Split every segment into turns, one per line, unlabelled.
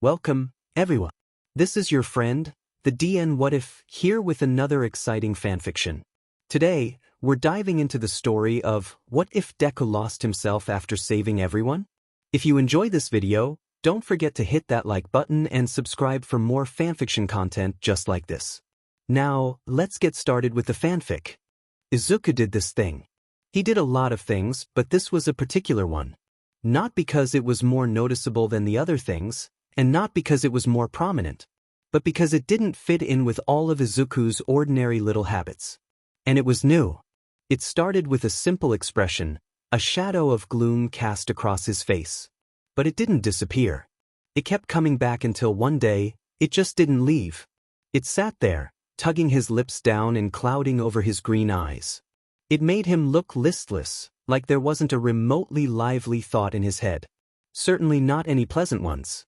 Welcome, everyone. This is your friend, the DN What If, here with another exciting fanfiction. Today, we're diving into the story of What If Deku Lost Himself After Saving Everyone? If you enjoy this video, don't forget to hit that like button and subscribe for more fanfiction content just like this. Now, let's get started with the fanfic. Izuku did this thing. He did a lot of things, but this was a particular one. Not because it was more noticeable than the other things, and not because it was more prominent, but because it didn't fit in with all of Izuku's ordinary little habits. And it was new. It started with a simple expression, a shadow of gloom cast across his face. But it didn't disappear. It kept coming back until one day, it just didn't leave. It sat there, tugging his lips down and clouding over his green eyes. It made him look listless, like there wasn't a remotely lively thought in his head. Certainly not any pleasant ones.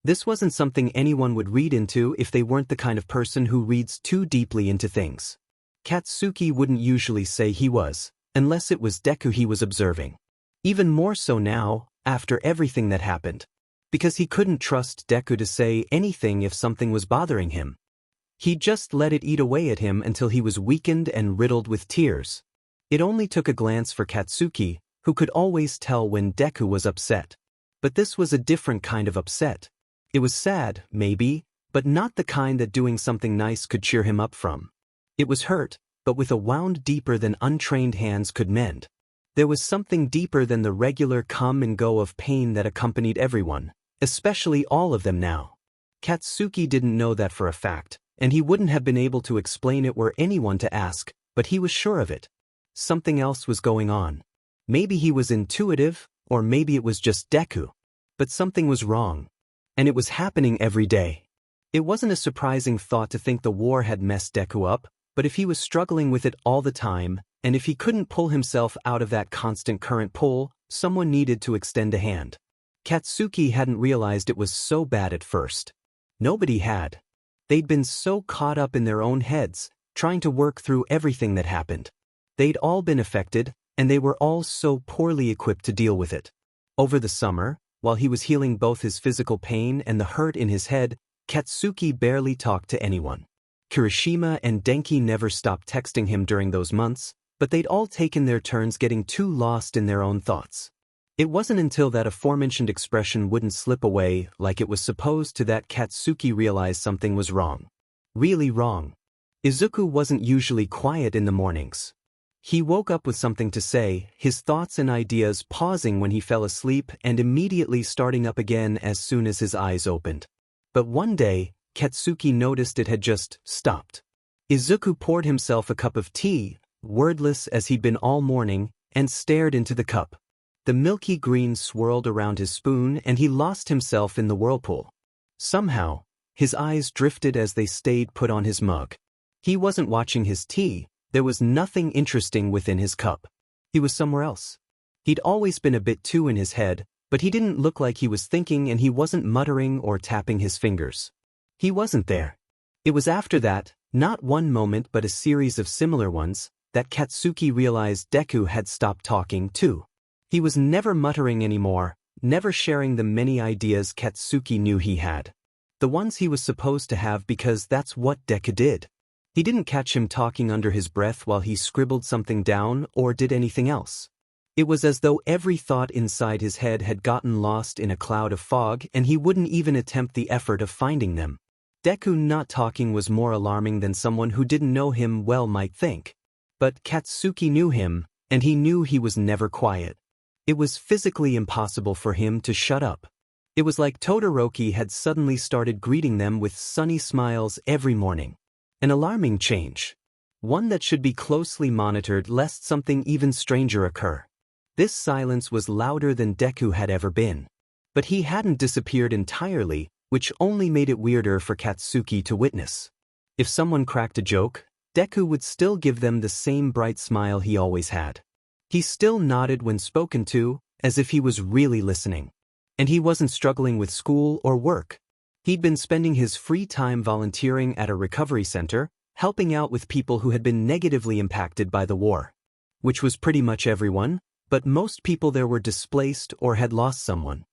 This wasn't something anyone would read into if they weren't the kind of person who reads too deeply into things. Katsuki wouldn't usually say he was, unless it was Deku he was observing. Even more so now, after everything that happened. Because he couldn't trust Deku to say anything if something was bothering him. He just let it eat away at him until he was weakened and riddled with tears. It only took a glance for Katsuki, who could always tell when Deku was upset. But this was a different kind of upset. It was sad, maybe, but not the kind that doing something nice could cheer him up from. It was hurt, but with a wound deeper than untrained hands could mend. There was something deeper than the regular come and go of pain that accompanied everyone, especially all of them now. Katsuki didn't know that for a fact, and he wouldn't have been able to explain it were anyone to ask, but he was sure of it. Something else was going on. Maybe he was intuitive, or maybe it was just Deku. But something was wrong. And it was happening every day. It wasn't a surprising thought to think the war had messed Deku up, but if he was struggling with it all the time, and if he couldn't pull himself out of that constant current pull, someone needed to extend a hand. Katsuki hadn't realized it was so bad at first. Nobody had. They'd been so caught up in their own heads, trying to work through everything that happened. They'd all been affected, and they were all so poorly equipped to deal with it. Over the summer, while he was healing both his physical pain and the hurt in his head, Katsuki barely talked to anyone. Kirishima and Denki never stopped texting him during those months, but they'd all taken their turns getting too lost in their own thoughts. It wasn't until that aforementioned expression wouldn't slip away like it was supposed to that Katsuki realized something was wrong. Really wrong. Izuku wasn't usually quiet in the mornings. He woke up with something to say, his thoughts and ideas pausing when he fell asleep and immediately starting up again as soon as his eyes opened. But one day, Katsuki noticed it had just stopped. Izuku poured himself a cup of tea, wordless as he'd been all morning, and stared into the cup. The milky green swirled around his spoon and he lost himself in the whirlpool. Somehow, his eyes drifted as they stayed put on his mug. He wasn't watching his tea. There was nothing interesting within his cup. He was somewhere else. He'd always been a bit too in his head, but he didn't look like he was thinking and he wasn't muttering or tapping his fingers. He wasn't there. It was after that, not one moment but a series of similar ones, that Katsuki realized Deku had stopped talking too. He was never muttering anymore, never sharing the many ideas Katsuki knew he had. The ones he was supposed to have because that's what Deku did. He didn't catch him talking under his breath while he scribbled something down or did anything else. It was as though every thought inside his head had gotten lost in a cloud of fog and he wouldn't even attempt the effort of finding them. Deku not talking was more alarming than someone who didn't know him well might think. But Katsuki knew him, and he knew he was never quiet. It was physically impossible for him to shut up. It was like Todoroki had suddenly started greeting them with sunny smiles every morning. An alarming change. One that should be closely monitored lest something even stranger occur. This silence was louder than Deku had ever been. But he hadn't disappeared entirely, which only made it weirder for Katsuki to witness. If someone cracked a joke, Deku would still give them the same bright smile he always had. He still nodded when spoken to, as if he was really listening. And he wasn't struggling with school or work. He'd been spending his free time volunteering at a recovery center, helping out with people who had been negatively impacted by the war. Which was pretty much everyone, but most people there were displaced or had lost someone.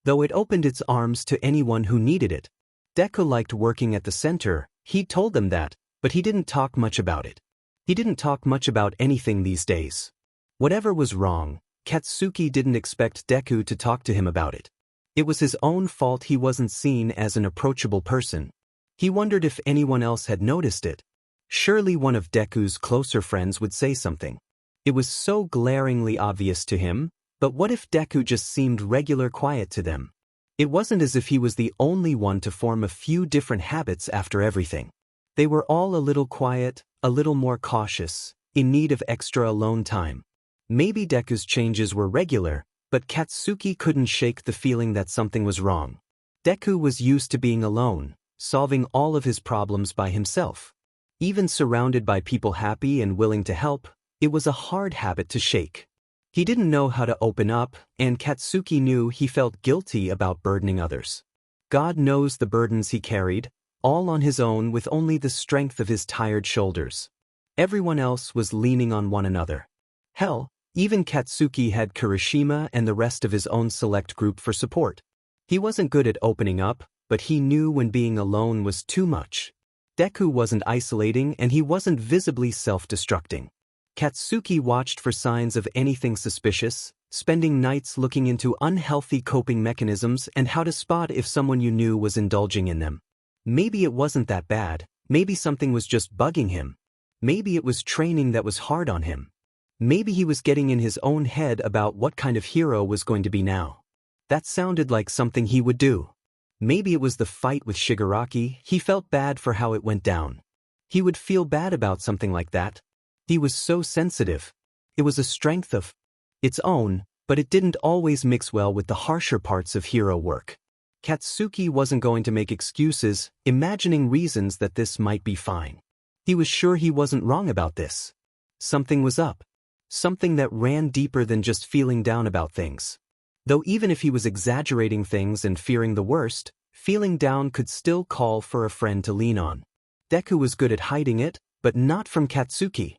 though it opened its arms to anyone who needed it. Deku liked working at the center, he'd told them that, but he didn't talk much about it. He didn't talk much about anything these days. Whatever was wrong, Katsuki didn't expect Deku to talk to him about it. It was his own fault he wasn't seen as an approachable person. He wondered if anyone else had noticed it. Surely one of Deku's closer friends would say something. It was so glaringly obvious to him, but what if Deku just seemed regular quiet to them? It wasn't as if he was the only one to form a few different habits after everything. They were all a little quiet, a little more cautious, in need of extra alone time. Maybe Deku's changes were regular, but Katsuki couldn't shake the feeling that something was wrong. Deku was used to being alone, solving all of his problems by himself. Even surrounded by people happy and willing to help, it was a hard habit to shake. He didn't know how to open up, and Katsuki knew he felt guilty about burdening others. God knows the burdens he carried, all on his own with only the strength of his tired shoulders. Everyone else was leaning on one another. Hell, even Katsuki had Kirishima and the rest of his own select group for support. He wasn't good at opening up, but he knew when being alone was too much. Deku wasn't isolating and he wasn't visibly self-destructing. Katsuki watched for signs of anything suspicious, spending nights looking into unhealthy coping mechanisms and how to spot if someone you knew was indulging in them. Maybe it wasn't that bad, maybe something was just bugging him. Maybe it was training that was hard on him. Maybe he was getting in his own head about what kind of hero was going to be now. That sounded like something he would do. Maybe it was the fight with Shigaraki. He felt bad for how it went down. He would feel bad about something like that. He was so sensitive. It was a strength of its own, but it didn't always mix well with the harsher parts of hero work. Katsuki wasn't going to make excuses, imagining reasons that this might be fine. He was sure he wasn't wrong about this. Something was up. Something that ran deeper than just feeling down about things. Though even if he was exaggerating things and fearing the worst, feeling down could still call for a friend to lean on. Deku was good at hiding it, but not from Katsuki.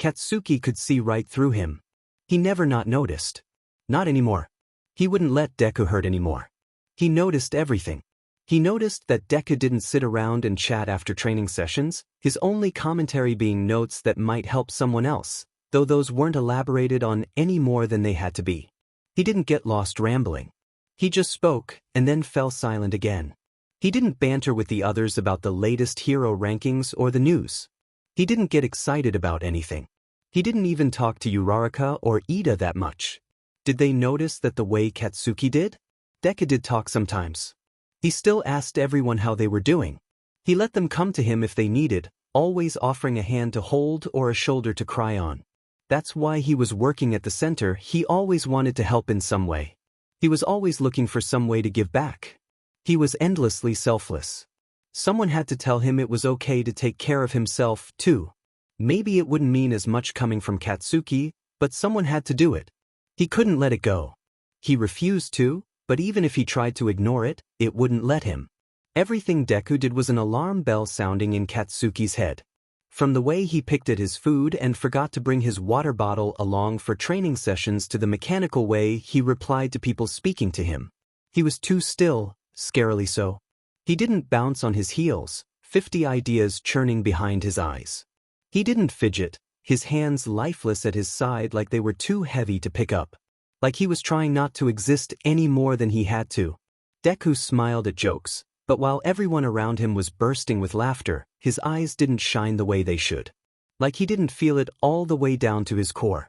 Katsuki could see right through him. He never not noticed. Not anymore. He wouldn't let Deku hurt anymore. He noticed everything. He noticed that Deku didn't sit around and chat after training sessions, his only commentary being notes that might help someone else, though those weren't elaborated on any more than they had to be. He didn't get lost rambling. He just spoke, and then fell silent again. He didn't banter with the others about the latest hero rankings or the news. He didn't get excited about anything. He didn't even talk to Uraraka or Ida that much. Did they notice that the way Katsuki did? Deku did talk sometimes. He still asked everyone how they were doing. He let them come to him if they needed, always offering a hand to hold or a shoulder to cry on. That's why he was working at the center. He always wanted to help in some way. He was always looking for some way to give back. He was endlessly selfless. Someone had to tell him it was okay to take care of himself, too. Maybe it wouldn't mean as much coming from Katsuki, but someone had to do it. He couldn't let it go. He refused to, but even if he tried to ignore it, it wouldn't let him. Everything Deku did was an alarm bell sounding in Katsuki's head. From the way he picked at his food and forgot to bring his water bottle along for training sessions to the mechanical way he replied to people speaking to him. He was too still, scarily so. He didn't bounce on his heels, 50 ideas churning behind his eyes. He didn't fidget, his hands lifeless at his side like they were too heavy to pick up. Like he was trying not to exist any more than he had to. Deku smiled at jokes, but while everyone around him was bursting with laughter, his eyes didn't shine the way they should. Like he didn't feel it all the way down to his core.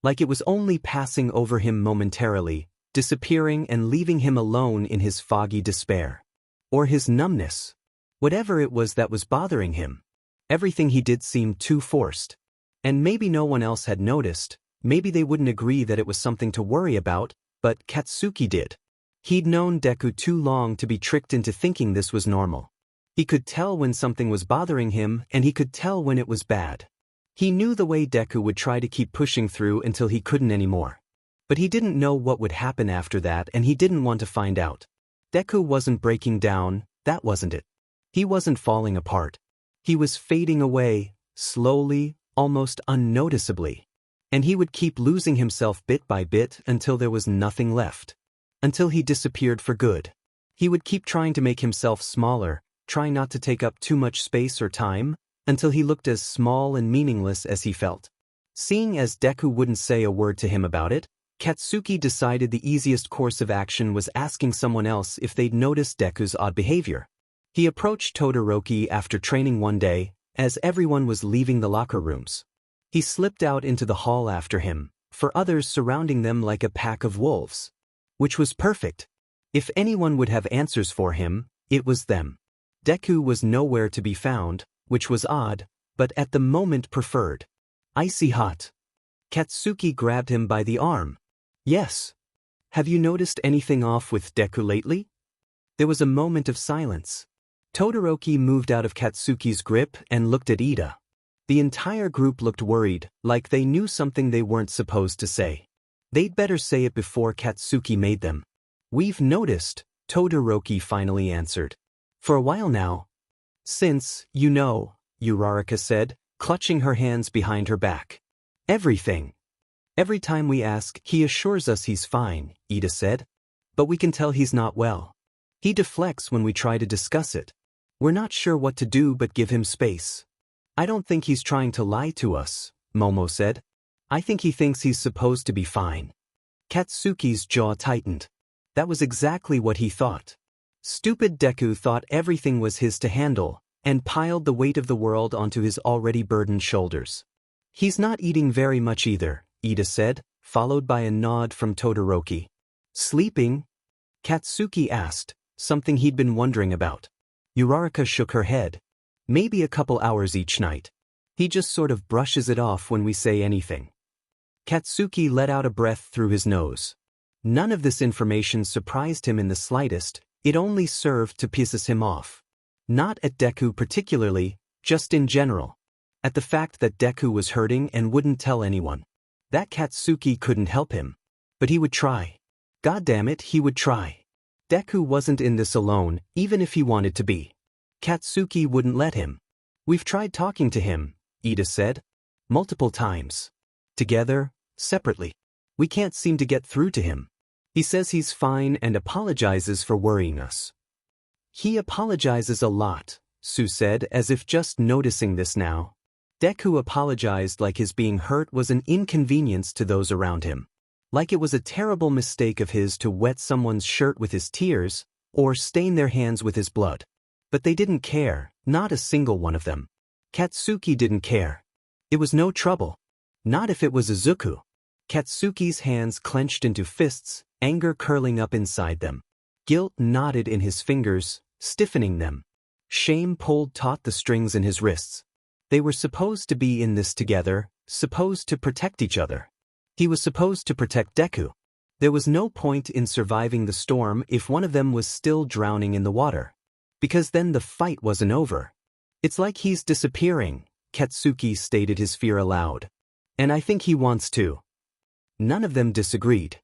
Like it was only passing over him momentarily, disappearing and leaving him alone in his foggy despair. Or his numbness. Whatever it was that was bothering him. Everything he did seemed too forced. And maybe no one else had noticed, maybe they wouldn't agree that it was something to worry about, but Katsuki did. He'd known Deku too long to be tricked into thinking this was normal. He could tell when something was bothering him, and he could tell when it was bad. He knew the way Deku would try to keep pushing through until he couldn't anymore. But he didn't know what would happen after that, and he didn't want to find out. Deku wasn't breaking down, that wasn't it. He wasn't falling apart. He was fading away, slowly, almost unnoticeably. And he would keep losing himself bit by bit until there was nothing left. until he disappeared for good. He would keep trying to make himself smaller, trying not to take up too much space or time, until he looked as small and meaningless as he felt. Seeing as Deku wouldn't say a word to him about it, Katsuki decided the easiest course of action was asking someone else if they'd noticed Deku's odd behavior. He approached Todoroki after training one day, as everyone was leaving the locker rooms. He slipped out into the hall after him, for others surrounding them like a pack of wolves. Which was perfect. If anyone would have answers for him, it was them. Deku was nowhere to be found, which was odd, but at the moment preferred. Icy hot. Katsuki grabbed him by the arm. Yes. Have you noticed anything off with Deku lately? There was a moment of silence. Todoroki moved out of Katsuki's grip and looked at Ida. The entire group looked worried, like they knew something they weren't supposed to say. They'd better say it before Katsuki made them. We've noticed, Todoroki finally answered. For a while now. Since, Uraraka said, clutching her hands behind her back. Everything. Every time we ask, he assures us he's fine, Ida said. But we can tell he's not well. He deflects when we try to discuss it. We're not sure what to do but give him space. I don't think he's trying to lie to us, Momo said. I think he thinks he's supposed to be fine. Katsuki's jaw tightened. That was exactly what he thought. Stupid Deku thought everything was his to handle, and piled the weight of the world onto his already burdened shoulders. He's not eating very much either, Ida said, followed by a nod from Todoroki. Sleeping? Katsuki asked, something he'd been wondering about. Uraraka shook her head. Maybe a couple hours each night. He just sort of brushes it off when we say anything. Katsuki let out a breath through his nose. None of this information surprised him in the slightest, it only served to piss him off. Not at Deku particularly, just in general. At the fact that Deku was hurting and wouldn't tell anyone. That Katsuki couldn't help him. But he would try. Goddammit, he would try. Deku wasn't in this alone, even if he wanted to be. Katsuki wouldn't let him. We've tried talking to him, Ida said. Multiple times. Together, separately. We can't seem to get through to him. He says he's fine and apologizes for worrying us. He apologizes a lot, Sue said, as if just noticing this now. Deku apologized like his being hurt was an inconvenience to those around him. Like it was a terrible mistake of his to wet someone's shirt with his tears, or stain their hands with his blood. But they didn't care, not a single one of them. Katsuki didn't care. It was no trouble. Not if it was Izuku. Katsuki's hands clenched into fists, anger curling up inside them. Guilt knotted in his fingers, stiffening them. Shame pulled taut the strings in his wrists. They were supposed to be in this together, supposed to protect each other. He was supposed to protect Deku. There was no point in surviving the storm if one of them was still drowning in the water. Because then the fight wasn't over. It's like he's disappearing, Katsuki stated his fear aloud. And I think he wants to. None of them disagreed.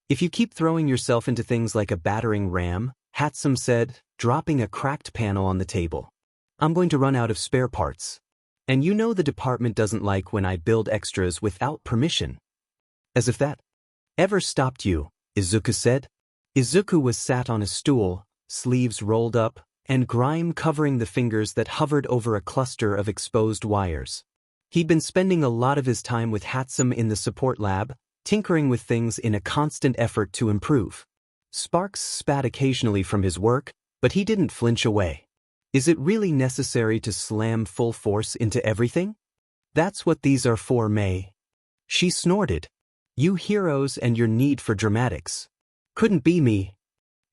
If you keep throwing yourself into things like a battering ram, Hatsum said, dropping a cracked panel on the table. I'm going to run out of spare parts. And you know the department doesn't like when I build extras without permission. As if that ever stopped you, Izuku said. Izuku was sat on a stool, sleeves rolled up, and grime covering the fingers that hovered over a cluster of exposed wires. He'd been spending a lot of his time with Hatsum in the support lab, tinkering with things in a constant effort to improve. Sparks spat occasionally from his work, but he didn't flinch away. Is it really necessary to slam full force into everything? That's what these are for, May. She snorted. You heroes and your need for dramatics. Couldn't be me.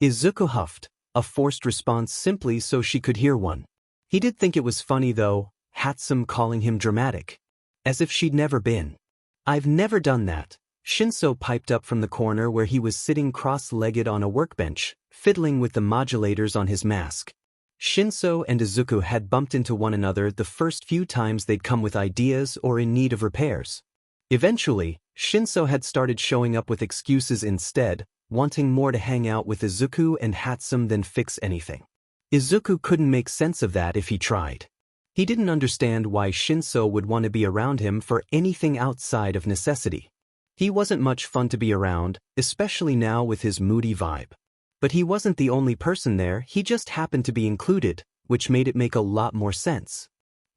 Izuku huffed, a forced response simply so she could hear one. He did think it was funny though, Hatsum calling him dramatic. As if she'd never been. I've never done that. Shinso piped up from the corner where he was sitting cross-legged on a workbench, fiddling with the modulators on his mask. Shinso and Izuku had bumped into one another the first few times they'd come with ideas or in need of repairs. Eventually, Shinso had started showing up with excuses instead, wanting more to hang out with Izuku and Hatsum than fix anything. Izuku couldn't make sense of that if he tried. He didn't understand why Shinso would want to be around him for anything outside of necessity. He wasn't much fun to be around, especially now with his moody vibe. But he wasn't the only person there, he just happened to be included, which made it make a lot more sense.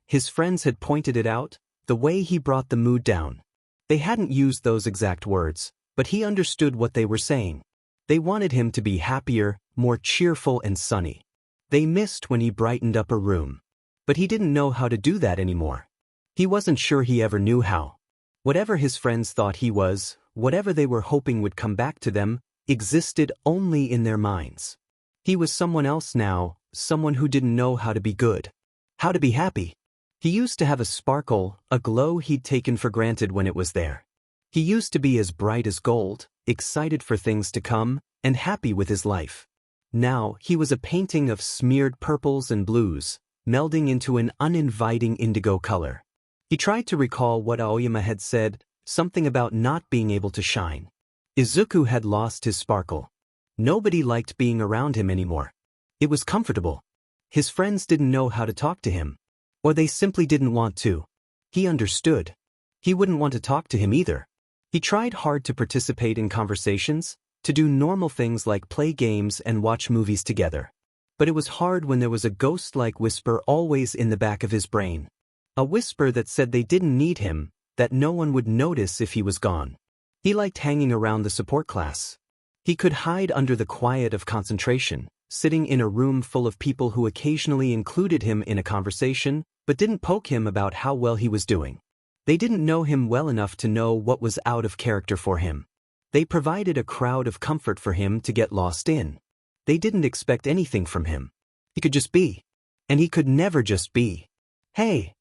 His friends had pointed it out, the way he brought the mood down. They hadn't used those exact words, but he understood what they were saying. They wanted him to be happier, more cheerful and sunny. They missed when he brightened up a room. But he didn't know how to do that anymore. He wasn't sure he ever knew how. Whatever his friends thought he was, whatever they were hoping would come back to them, existed only in their minds. He was someone else now, someone who didn't know how to be good. How to be happy. He used to have a sparkle, a glow he'd taken for granted when it was there. He used to be as bright as gold, excited for things to come, and happy with his life. Now, he was a painting of smeared purples and blues, melding into an uninviting indigo color. He tried to recall what Aoyama had said, something about not being able to shine. Izuku had lost his sparkle. Nobody liked being around him anymore. It was comfortable. His friends didn't know how to talk to him. Or they simply didn't want to. He understood. He wouldn't want to talk to him either. He tried hard to participate in conversations, to do normal things like play games and watch movies together. But it was hard when there was a ghost-like whisper always in the back of his brain. A whisper that said they didn't need him, that no one would notice if he was gone. He liked hanging around the support class. He could hide under the quiet of concentration, sitting in a room full of people who occasionally included him in a conversation, but didn't poke him about how well he was doing. They didn't know him well enough to know what was out of character for him. They provided a crowd of comfort for him to get lost in. They didn't expect anything from him. He could just be. And he could never just be. Hey!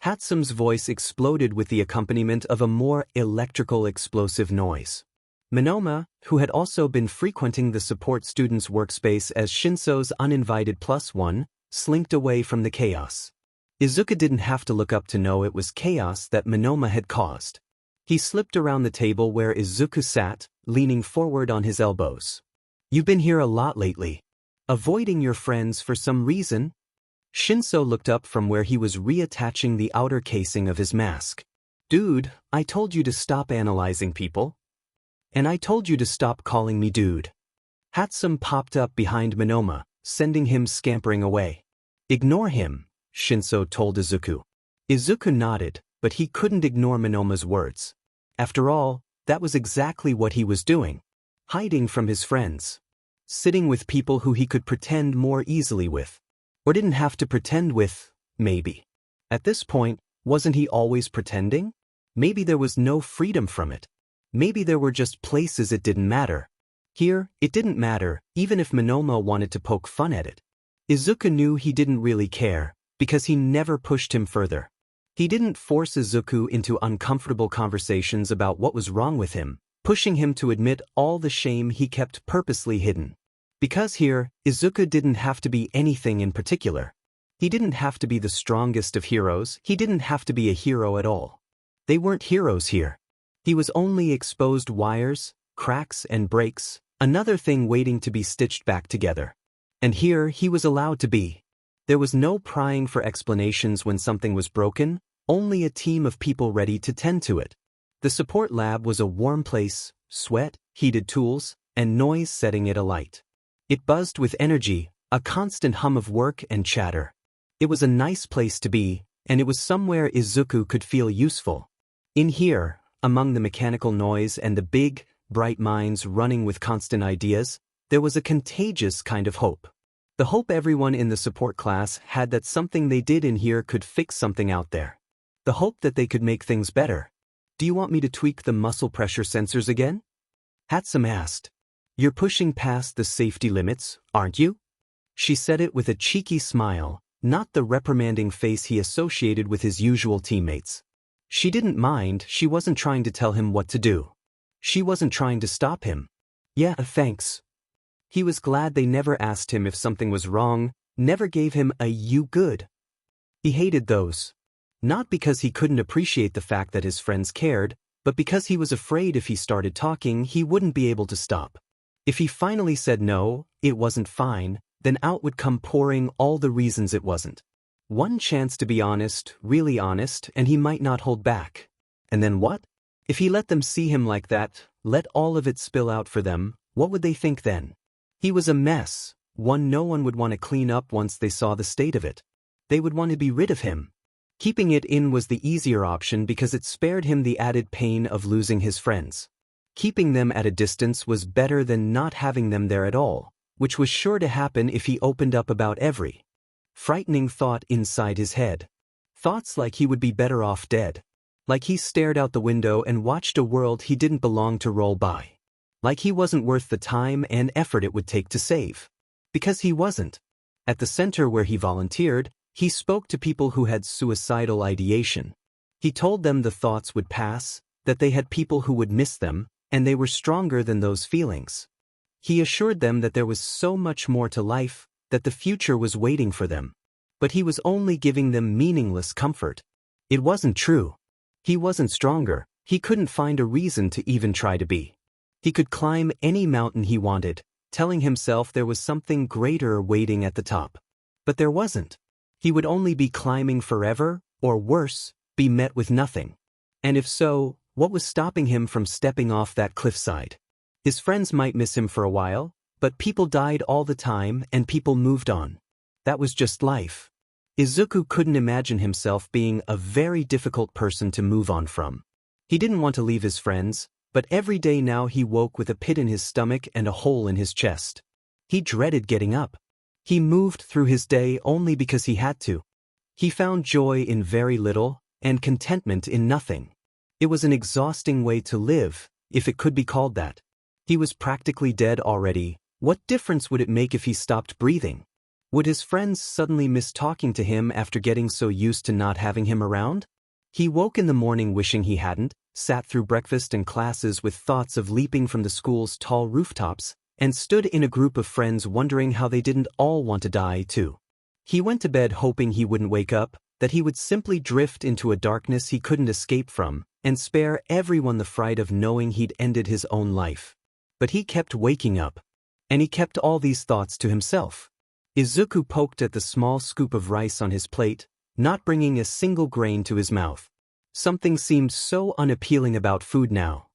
Hatsume's voice exploded with the accompaniment of a more electrical explosive noise. Minoma, who had also been frequenting the support student's workspace as Shinso's uninvited +1, slinked away from the chaos. Izuku didn't have to look up to know it was chaos that Minoma had caused. He slipped around the table where Izuku sat, leaning forward on his elbows. You've been here a lot lately. Avoiding your friends for some reason? Shinso looked up from where he was reattaching the outer casing of his mask. Dude, I told you to stop analyzing people. And I told you to stop calling me dude. Hatsume popped up behind Minoma, sending him scampering away. Ignore him, Shinso told Izuku. Izuku nodded, but he couldn't ignore Minoma's words. After all, that was exactly what he was doing. Hiding from his friends. Sitting with people who he could pretend more easily with. Or didn't have to pretend with, maybe. At this point, wasn't he always pretending? Maybe there was no freedom from it. Maybe there were just places it didn't matter. Here, it didn't matter, even if Minoma wanted to poke fun at it. Izuku knew he didn't really care, because he never pushed him further. He didn't force Izuku into uncomfortable conversations about what was wrong with him, pushing him to admit all the shame he kept purposely hidden. Because here, Izuku didn't have to be anything in particular. He didn't have to be the strongest of heroes, he didn't have to be a hero at all. They weren't heroes here. He was only exposed wires, cracks and breaks, another thing waiting to be stitched back together. And here he was allowed to be. There was no prying for explanations when something was broken, only a team of people ready to tend to it. The support lab was a warm place, sweat, heated tools, and noise setting it alight. It buzzed with energy, a constant hum of work and chatter. It was a nice place to be, and it was somewhere Izuku could feel useful. In here, among the mechanical noise and the big, bright minds running with constant ideas, there was a contagious kind of hope. The hope everyone in the support class had that something they did in here could fix something out there. The hope that they could make things better. Do you want me to tweak the muscle pressure sensors again? Hatsume asked. You're pushing past the safety limits, aren't you? She said it with a cheeky smile, not the reprimanding face he associated with his usual teammates. She didn't mind, she wasn't trying to tell him what to do. She wasn't trying to stop him. Yeah, thanks. He was glad they never asked him if something was wrong, never gave him a "you good." He hated those. Not because he couldn't appreciate the fact that his friends cared, but because he was afraid if he started talking he wouldn't be able to stop. If he finally said no, it wasn't fine, then out would come pouring all the reasons it wasn't. One chance to be honest, really honest, and he might not hold back. And then what? If he let them see him like that, let all of it spill out for them, what would they think then? He was a mess, one no one would want to clean up once they saw the state of it. They would want to be rid of him. Keeping it in was the easier option because it spared him the added pain of losing his friends. Keeping them at a distance was better than not having them there at all, which was sure to happen if he opened up about every frightening thought inside his head. Thoughts like he would be better off dead. Like he stared out the window and watched a world he didn't belong to roll by. Like he wasn't worth the time and effort it would take to save. Because he wasn't. At the center where he volunteered, he spoke to people who had suicidal ideation. He told them the thoughts would pass, that they had people who would miss them, and they were stronger than those feelings. He assured them that there was so much more to life, that the future was waiting for them. But he was only giving them meaningless comfort. It wasn't true. He wasn't stronger, he couldn't find a reason to even try to be. He could climb any mountain he wanted, telling himself there was something greater waiting at the top. But there wasn't. He would only be climbing forever, or worse, be met with nothing. And if so, what was stopping him from stepping off that cliffside? His friends might miss him for a while, but people died all the time and people moved on. That was just life. Izuku couldn't imagine himself being a very difficult person to move on from. He didn't want to leave his friends, but every day now he woke with a pit in his stomach and a hole in his chest. He dreaded getting up. He moved through his day only because he had to. He found joy in very little, and contentment in nothing. It was an exhausting way to live, if it could be called that. He was practically dead already. What difference would it make if he stopped breathing? Would his friends suddenly miss talking to him after getting so used to not having him around? He woke in the morning wishing he hadn't, sat through breakfast and classes with thoughts of leaping from the school's tall rooftops, and stood in a group of friends wondering how they didn't all want to die too. He went to bed hoping he wouldn't wake up, that he would simply drift into a darkness he couldn't escape from, and spare everyone the fright of knowing he'd ended his own life. But he kept waking up. And he kept all these thoughts to himself. Izuku poked at the small scoop of rice on his plate, not bringing a single grain to his mouth. Something seemed so unappealing about food now.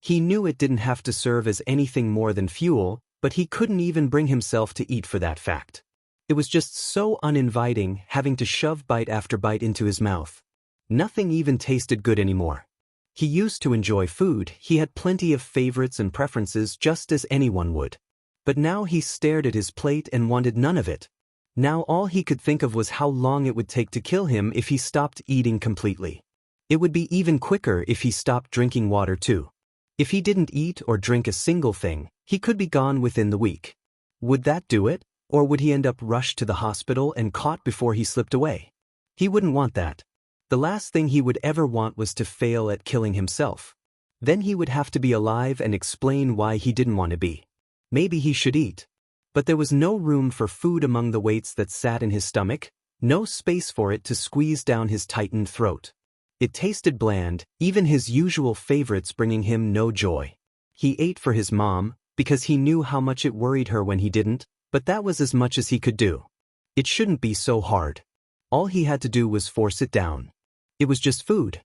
He knew it didn't have to serve as anything more than fuel, but he couldn't even bring himself to eat for that fact. It was just so uninviting, having to shove bite after bite into his mouth. Nothing even tasted good anymore. He used to enjoy food, he had plenty of favorites and preferences just as anyone would. But now he stared at his plate and wanted none of it. Now all he could think of was how long it would take to kill him if he stopped eating completely. It would be even quicker if he stopped drinking water too. If he didn't eat or drink a single thing, he could be gone within the week. Would that do it, or would he end up rushed to the hospital and caught before he slipped away? He wouldn't want that. The last thing he would ever want was to fail at killing himself. Then he would have to be alive and explain why he didn't want to be. Maybe he should eat. But there was no room for food among the weights that sat in his stomach, no space for it to squeeze down his tightened throat. It tasted bland, even his usual favorites bringing him no joy. He ate for his mom, because he knew how much it worried her when he didn't, but that was as much as he could do. It shouldn't be so hard. All he had to do was force it down. It was just food.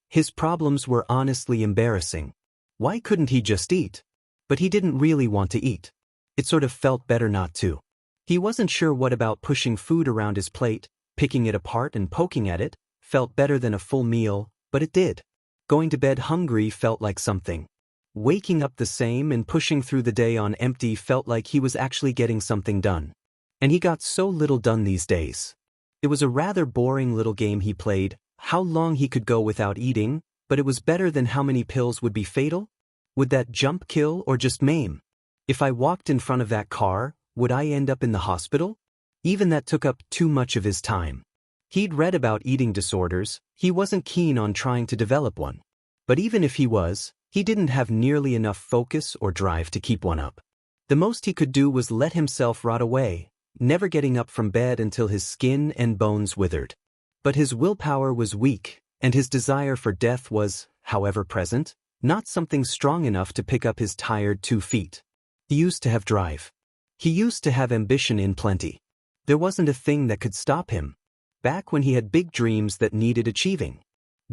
His problems were honestly embarrassing. Why couldn't he just eat? But he didn't really want to eat. It sort of felt better not to. He wasn't sure what about pushing food around his plate, picking it apart and poking at it, felt better than a full meal, but it did. Going to bed hungry felt like something. Waking up the same and pushing through the day on empty felt like he was actually getting something done. And he got so little done these days. It was a rather boring little game he played, how long he could go without eating, but it was better than how many pills would be fatal. Would that jump kill or just maim? If I walked in front of that car, would I end up in the hospital? Even that took up too much of his time. He'd read about eating disorders, he wasn't keen on trying to develop one. But even if he was, he didn't have nearly enough focus or drive to keep one up. The most he could do was let himself rot away, never getting up from bed until his skin and bones withered. But his willpower was weak, and his desire for death was, however present, not something strong enough to pick up his tired 2 feet. He used to have drive. He used to have ambition in plenty. There wasn't a thing that could stop him. Back when he had big dreams that needed achieving.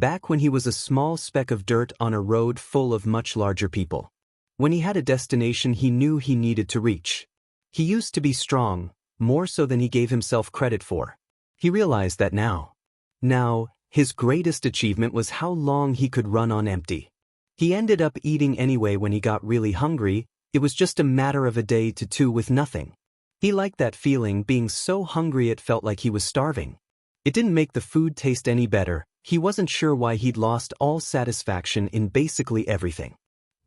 Back when he was a small speck of dirt on a road full of much larger people. When he had a destination he knew he needed to reach. He used to be strong, more so than he gave himself credit for. He realized that now. Now, his greatest achievement was how long he could run on empty. He ended up eating anyway when he got really hungry. It was just a matter of a day to two with nothing. He liked that feeling, being so hungry it felt like he was starving. It didn't make the food taste any better. He wasn't sure why he'd lost all satisfaction in basically everything.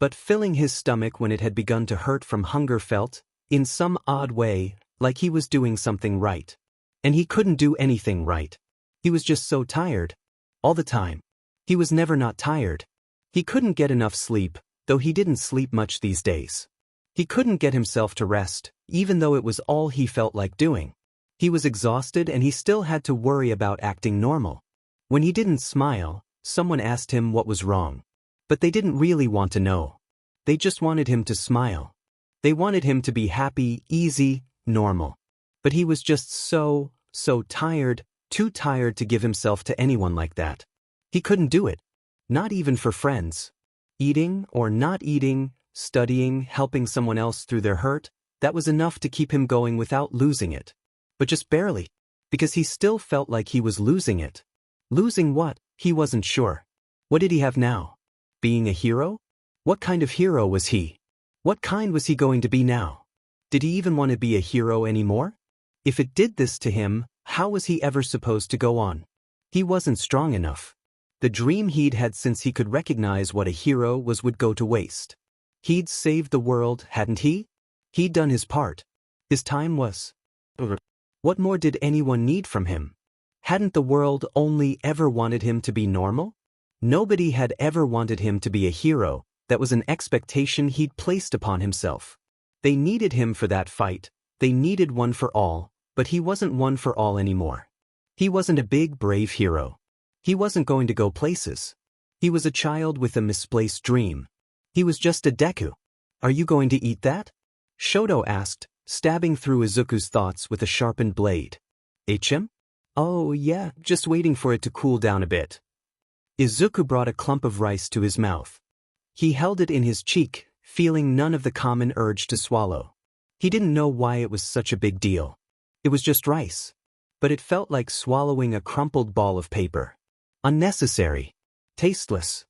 But filling his stomach when it had begun to hurt from hunger felt, in some odd way, like he was doing something right. And he couldn't do anything right. He was just so tired. All the time. He was never not tired. He couldn't get enough sleep, though he didn't sleep much these days. He couldn't get himself to rest, even though it was all he felt like doing. He was exhausted and he still had to worry about acting normal. When he didn't smile, someone asked him what was wrong. But they didn't really want to know. They just wanted him to smile. They wanted him to be happy, easy, normal. But he was just so tired, too tired to give himself to anyone like that. He couldn't do it. Not even for friends. Eating or not eating, studying, helping someone else through their hurt, that was enough to keep him going without losing it. But just barely. Because he still felt like he was losing it. Losing what? He wasn't sure. What did he have now? Being a hero? What kind of hero was he? What kind was he going to be now? Did he even want to be a hero anymore? If it did this to him, how was he ever supposed to go on? He wasn't strong enough. The dream he'd had since he could recognize what a hero was would go to waste. He'd saved the world, hadn't he? He'd done his part. His time was over. What more did anyone need from him? Hadn't the world only ever wanted him to be normal? Nobody had ever wanted him to be a hero. That was an expectation he'd placed upon himself. They needed him for that fight. They needed one for all, but he wasn't one for all anymore. He wasn't a big, brave hero. He wasn't going to go places. He was a child with a misplaced dream. He was just a Deku. Are you going to eat that? Shoto asked, stabbing through Izuku's thoughts with a sharpened blade. Him? Oh yeah, just waiting for it to cool down a bit. Izuku brought a clump of rice to his mouth. He held it in his cheek, feeling none of the common urge to swallow. He didn't know why it was such a big deal. It was just rice. But it felt like swallowing a crumpled ball of paper. Unnecessary. Tasteless.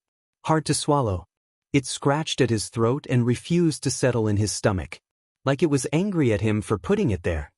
Hard to swallow. It scratched at his throat and refused to settle in his stomach. Like it was angry at him for putting it there.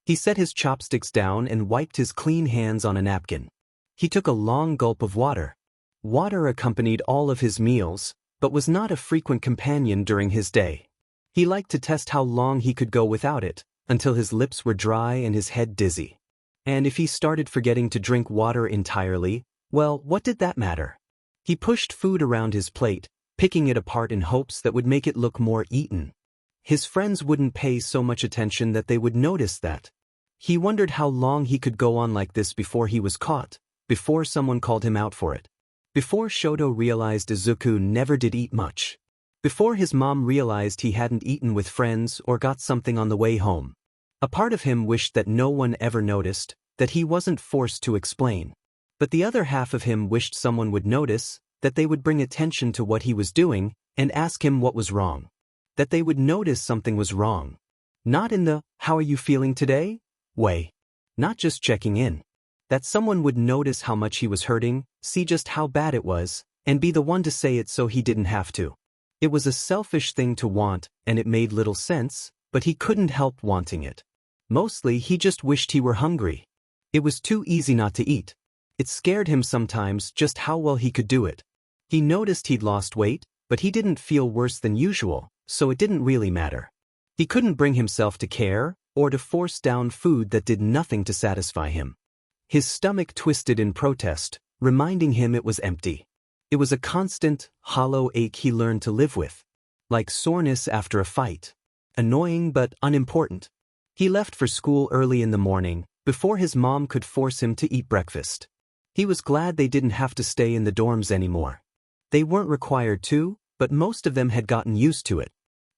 He set his chopsticks down and wiped his clean hands on a napkin. He took a long gulp of water. Water accompanied all of his meals, but was not a frequent companion during his day. He liked to test how long he could go without it, until his lips were dry and his head dizzy. And if he started forgetting to drink water entirely, well, what did that matter? He pushed food around his plate, picking it apart in hopes that would make it look more eaten. His friends wouldn't pay so much attention that they would notice that. He wondered how long he could go on like this before he was caught, before someone called him out for it. Before Shoto realized Izuku never did eat much. Before his mom realized he hadn't eaten with friends or got something on the way home. A part of him wished that no one ever noticed, that he wasn't forced to explain. But the other half of him wished someone would notice, that they would bring attention to what he was doing, and ask him what was wrong. That they would notice something was wrong. Not in the, "How are you feeling today?" way. Not just checking in. That someone would notice how much he was hurting, see just how bad it was, and be the one to say it so he didn't have to. It was a selfish thing to want, and it made little sense, but he couldn't help wanting it. Mostly he just wished he were hungry. It was too easy not to eat. It scared him sometimes just how well he could do it. He noticed he'd lost weight, but he didn't feel worse than usual, so it didn't really matter. He couldn't bring himself to care, or to force down food that did nothing to satisfy him. His stomach twisted in protest, reminding him it was empty. It was a constant, hollow ache he learned to live with. Like soreness after a fight. Annoying but unimportant. He left for school early in the morning, before his mom could force him to eat breakfast. He was glad they didn't have to stay in the dorms anymore. They weren't required to, but most of them had gotten used to it.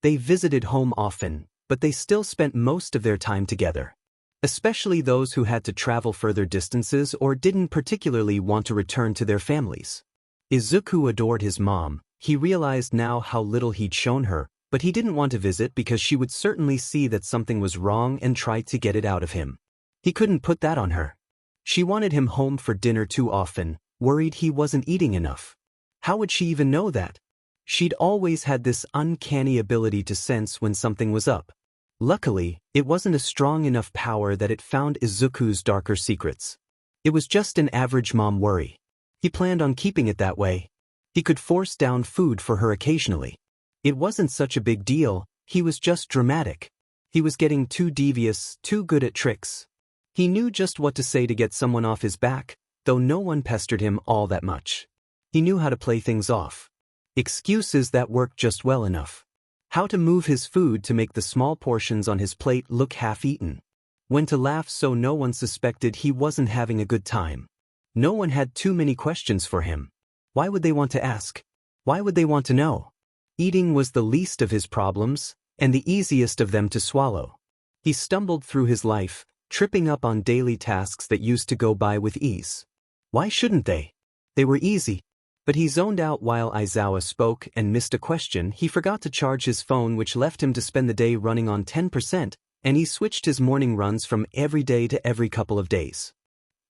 They visited home often, but they still spent most of their time together. especially those who had to travel further distances or didn't particularly want to return to their families. Izuku adored his mom. He realized now how little he'd shown her, but he didn't want to visit because she would certainly see that something was wrong and try to get it out of him. He couldn't put that on her. She wanted him home for dinner too often, worried he wasn't eating enough. How would she even know that? She'd always had this uncanny ability to sense when something was up. Luckily, it wasn't a strong enough power that it found Izuku's darker secrets. It was just an average mom worry. He planned on keeping it that way. He could force down food for her occasionally. It wasn't such a big deal, he was just dramatic. He was getting too devious, too good at tricks. He knew just what to say to get someone off his back, though no one pestered him all that much. He knew how to play things off. Excuses that worked just well enough. How to move his food to make the small portions on his plate look half-eaten. When to laugh so no one suspected he wasn't having a good time. No one had too many questions for him. Why would they want to ask? Why would they want to know? Eating was the least of his problems, and the easiest of them to swallow. He stumbled through his life, tripping up on daily tasks that used to go by with ease. Why shouldn't they? They were easy. But he zoned out while Aizawa spoke and missed a question. He forgot to charge his phone, which left him to spend the day running on 10%, and he switched his morning runs from every day to every couple of days.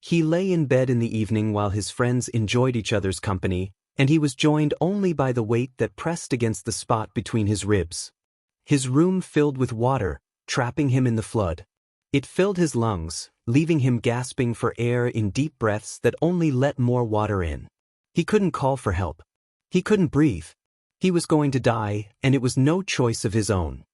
He lay in bed in the evening while his friends enjoyed each other's company, and he was joined only by the weight that pressed against the spot between his ribs. His room filled with water, trapping him in the flood. It filled his lungs, leaving him gasping for air in deep breaths that only let more water in. He couldn't call for help. He couldn't breathe. He was going to die, and it was no choice of his own.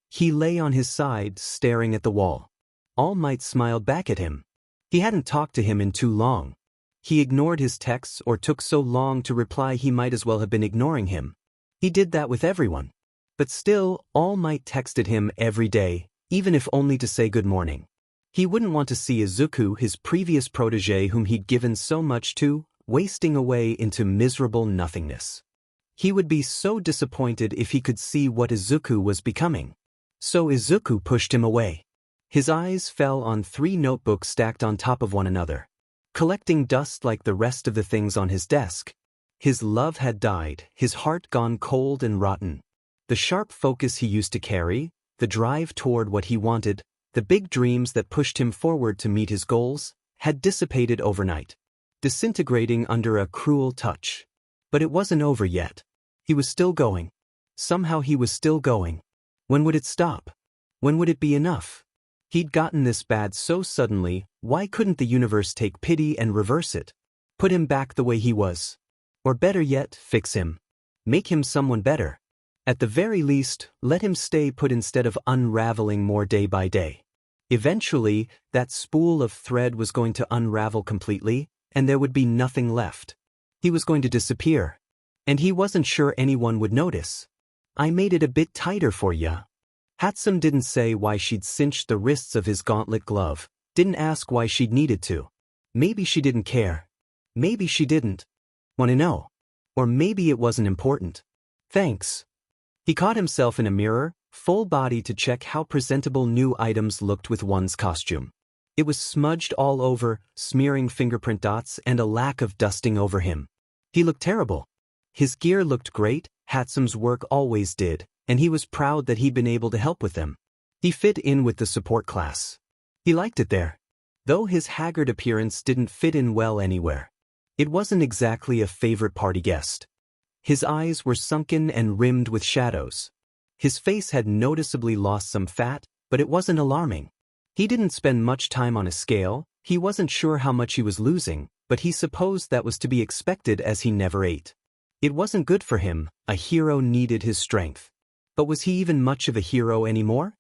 He lay on his side, staring at the wall. All Might smiled back at him. He hadn't talked to him in too long. He ignored his texts or took so long to reply he might as well have been ignoring him. He did that with everyone. But still, All Might texted him every day, even if only to say good morning. He wouldn't want to see Izuku, his previous protege whom he'd given so much to, wasting away into miserable nothingness. He would be so disappointed if he could see what Izuku was becoming. So Izuku pushed him away. His eyes fell on 3 notebooks stacked on top of one another, collecting dust like the rest of the things on his desk. His love had died, his heart gone cold and rotten. The sharp focus he used to carry, the drive toward what he wanted, the big dreams that pushed him forward to meet his goals, had dissipated overnight, disintegrating under a cruel touch. But it wasn't over yet. He was still going. Somehow he was still going. When would it stop? When would it be enough? He'd gotten this bad so suddenly, why couldn't the universe take pity and reverse it? Put him back the way he was. Or better yet, fix him. Make him someone better. At the very least, let him stay put instead of unraveling more day by day. Eventually, that spool of thread was going to unravel completely, and there would be nothing left. He was going to disappear. And he wasn't sure anyone would notice. I made it a bit tighter for ya. Hatsum didn't say why she'd cinched the wrists of his gauntlet glove, didn't ask why she'd needed to. Maybe she didn't care. Maybe she didn't want to know. Or maybe it wasn't important. Thanks. He caught himself in a mirror, full body to check how presentable new items looked with one's costume. It was smudged all over, smearing fingerprint dots and a lack of dusting over him. He looked terrible. His gear looked great, Hatsum's work always did, and he was proud that he'd been able to help with them. He fit in with the support class. He liked it there. Though his haggard appearance didn't fit in well anywhere. It wasn't exactly a favorite party guest. His eyes were sunken and rimmed with shadows. His face had noticeably lost some fat, but it wasn't alarming. He didn't spend much time on a scale, he wasn't sure how much he was losing, but he supposed that was to be expected as he never ate. It wasn't good for him, a hero needed his strength. But was he even much of a hero anymore?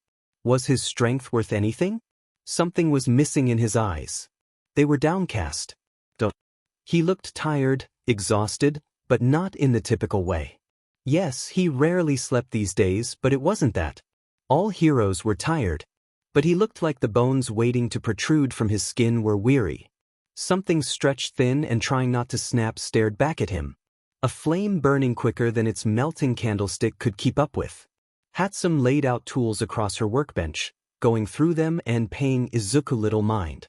Was his strength worth anything? Something was missing in his eyes. They were downcast. He looked tired, exhausted, but not in the typical way. Yes, he rarely slept these days, but it wasn't that. All heroes were tired. But he looked like the bones waiting to protrude from his skin were weary. Something stretched thin and trying not to snap stared back at him. A flame burning quicker than its melting candlestick could keep up with. Hatsum laid out tools across her workbench, going through them and paying Izuku little mind.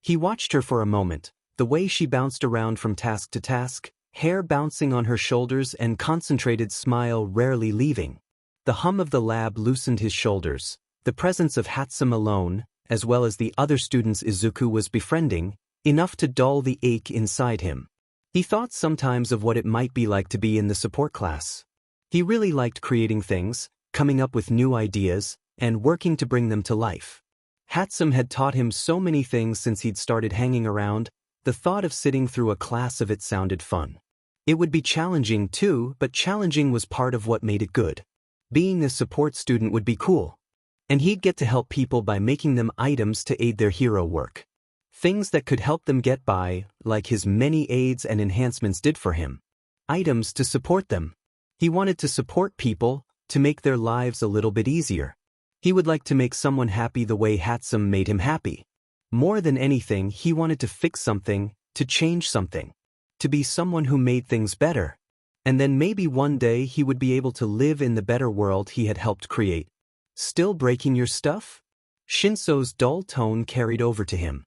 He watched her for a moment, the way she bounced around from task to task, hair bouncing on her shoulders and concentrated smile rarely leaving. The hum of the lab loosened his shoulders. The presence of Hatsum alone, as well as the other students Izuku was befriending, enough to dull the ache inside him. He thought sometimes of what it might be like to be in the support class. He really liked creating things, coming up with new ideas, and working to bring them to life. Hatsum had taught him so many things since he'd started hanging around. The thought of sitting through a class of it sounded fun. It would be challenging too, but challenging was part of what made it good. Being a support student would be cool. And he'd get to help people by making them items to aid their hero work. Things that could help them get by, like his many aids and enhancements did for him. Items to support them. He wanted to support people, to make their lives a little bit easier. He would like to make someone happy the way Hatsum made him happy. More than anything, he wanted to fix something, to change something. To be someone who made things better. And then maybe one day he would be able to live in the better world he had helped create. Still breaking your stuff? Shinso's dull tone carried over to him.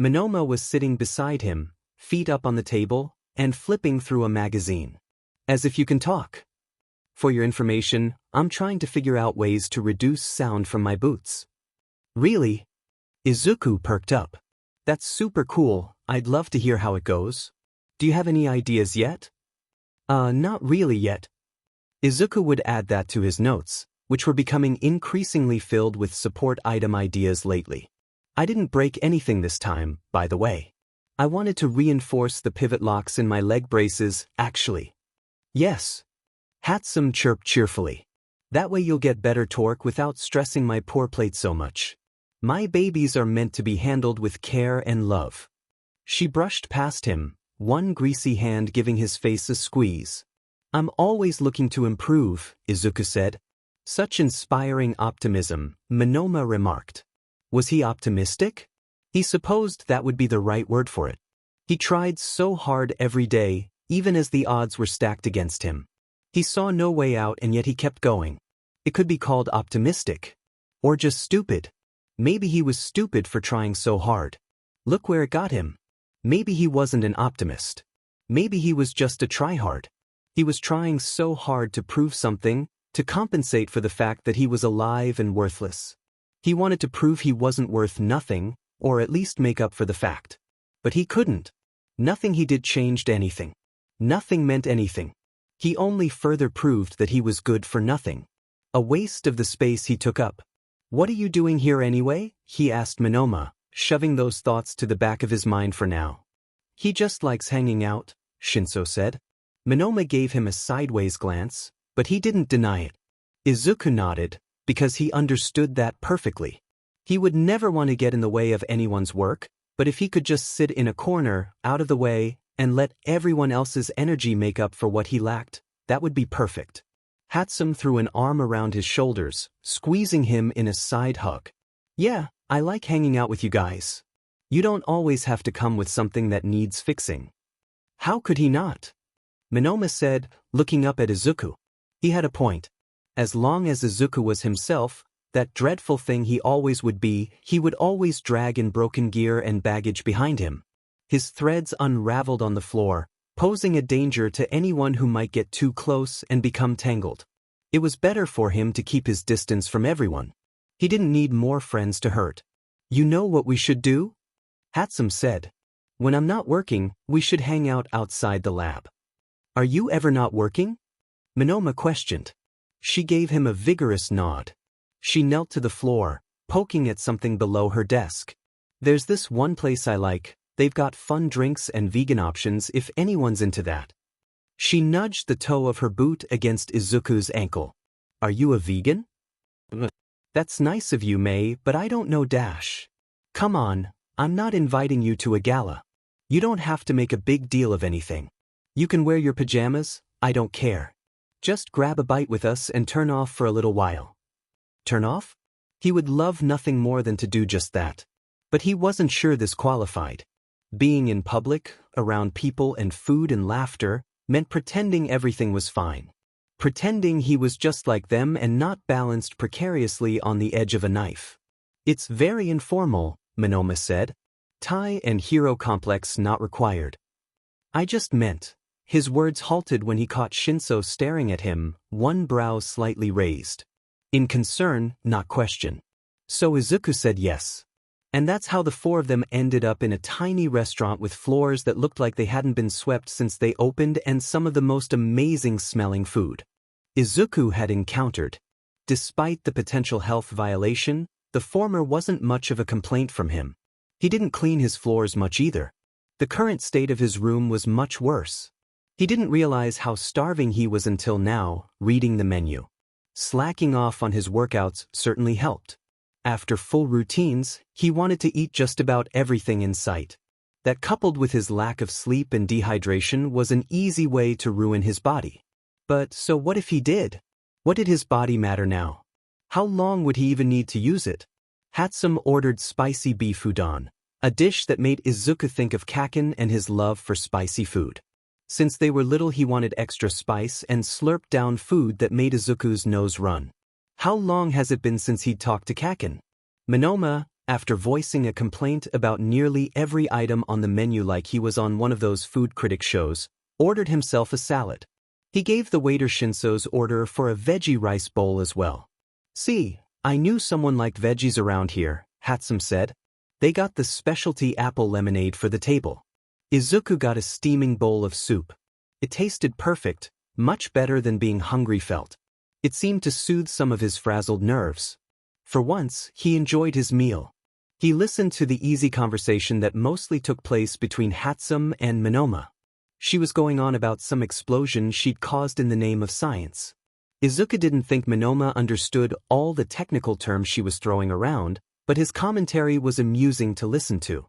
Monoma was sitting beside him, feet up on the table, and flipping through a magazine. As if you can talk. For your information, I'm trying to figure out ways to reduce sound from my boots. Really? Izuku perked up. That's super cool, I'd love to hear how it goes. Do you have any ideas yet? Not really yet. Izuku would add that to his notes, which were becoming increasingly filled with support item ideas lately. I didn't break anything this time, by the way. I wanted to reinforce the pivot locks in my leg braces, actually. Yes. Hatsum chirped cheerfully. That way you'll get better torque without stressing my poor plate so much. My babies are meant to be handled with care and love. She brushed past him, one greasy hand giving his face a squeeze. I'm always looking to improve, Izuku said. Such inspiring optimism, Monoma remarked. Was he optimistic? He supposed that would be the right word for it. He tried so hard every day, even as the odds were stacked against him. He saw no way out and yet he kept going. It could be called optimistic. Or just stupid. Maybe he was stupid for trying so hard. Look where it got him. Maybe he wasn't an optimist. Maybe he was just a tryhard. He was trying so hard to prove something, to compensate for the fact that he was alive and worthless. He wanted to prove he wasn't worth nothing, or at least make up for the fact. But he couldn't. Nothing he did changed anything. Nothing meant anything. He only further proved that he was good for nothing. A waste of the space he took up. What are you doing here anyway? He asked Monoma, shoving those thoughts to the back of his mind for now. He just likes hanging out, Shinso said. Monoma gave him a sideways glance, but he didn't deny it. Izuku nodded, because he understood that perfectly. He would never want to get in the way of anyone's work, but if he could just sit in a corner, out of the way, and let everyone else's energy make up for what he lacked, that would be perfect. Hatsum threw an arm around his shoulders, squeezing him in a side hug. Yeah, I like hanging out with you guys. You don't always have to come with something that needs fixing. How could he not? Monoma said, looking up at Izuku. He had a point. As long as Izuku was himself, that dreadful thing he always would be, he would always drag in broken gear and baggage behind him. His threads unraveled on the floor, posing a danger to anyone who might get too close and become tangled. It was better for him to keep his distance from everyone. He didn't need more friends to hurt. You know what we should do? Hatsum said. When I'm not working, we should hang out outside the lab. Are you ever not working? Monoma questioned. She gave him a vigorous nod. She knelt to the floor, poking at something below her desk. There's this one place I like. They've got fun drinks and vegan options if anyone's into that. She nudged the toe of her boot against Izuku's ankle. Are you a vegan? That's nice of you, May, but I don't know Dash. Come on, I'm not inviting you to a gala. You don't have to make a big deal of anything. You can wear your pajamas, I don't care. Just grab a bite with us and turn off for a little while. Turn off? He would love nothing more than to do just that. But he wasn't sure this qualified. Being in public, around people and food and laughter, meant pretending everything was fine. Pretending he was just like them and not balanced precariously on the edge of a knife. It's very informal, Monoma said. Tie and hero complex not required. I just meant. His words halted when he caught Shinso staring at him, one brow slightly raised. In concern, not question. So Izuku said yes. And that's how the four of them ended up in a tiny restaurant with floors that looked like they hadn't been swept since they opened and some of the most amazing smelling food Izuku had encountered. Despite the potential health violation, the former wasn't much of a complaint from him. He didn't clean his floors much either. The current state of his room was much worse. He didn't realize how starving he was until now, reading the menu. Slacking off on his workouts certainly helped. After full routines, he wanted to eat just about everything in sight. That coupled with his lack of sleep and dehydration was an easy way to ruin his body. But so what if he did? What did his body matter now? How long would he even need to use it? Hatsum ordered spicy beef udon, a dish that made Izuku think of Kaken and his love for spicy food. Since they were little he wanted extra spice and slurped down food that made Izuku's nose run. How long has it been since he'd talked to Kaken? Monoma, after voicing a complaint about nearly every item on the menu like he was on one of those food critic shows, ordered himself a salad. He gave the waiter Shinso's order for a veggie rice bowl as well. See, I knew someone liked veggies around here, Hatsum said. They got the specialty apple lemonade for the table. Izuku got a steaming bowl of soup. It tasted perfect, much better than being hungry felt. It seemed to soothe some of his frazzled nerves. For once, he enjoyed his meal. He listened to the easy conversation that mostly took place between Hatsum and Monoma. She was going on about some explosion she'd caused in the name of science. Izuku didn't think Monoma understood all the technical terms she was throwing around, but his commentary was amusing to listen to.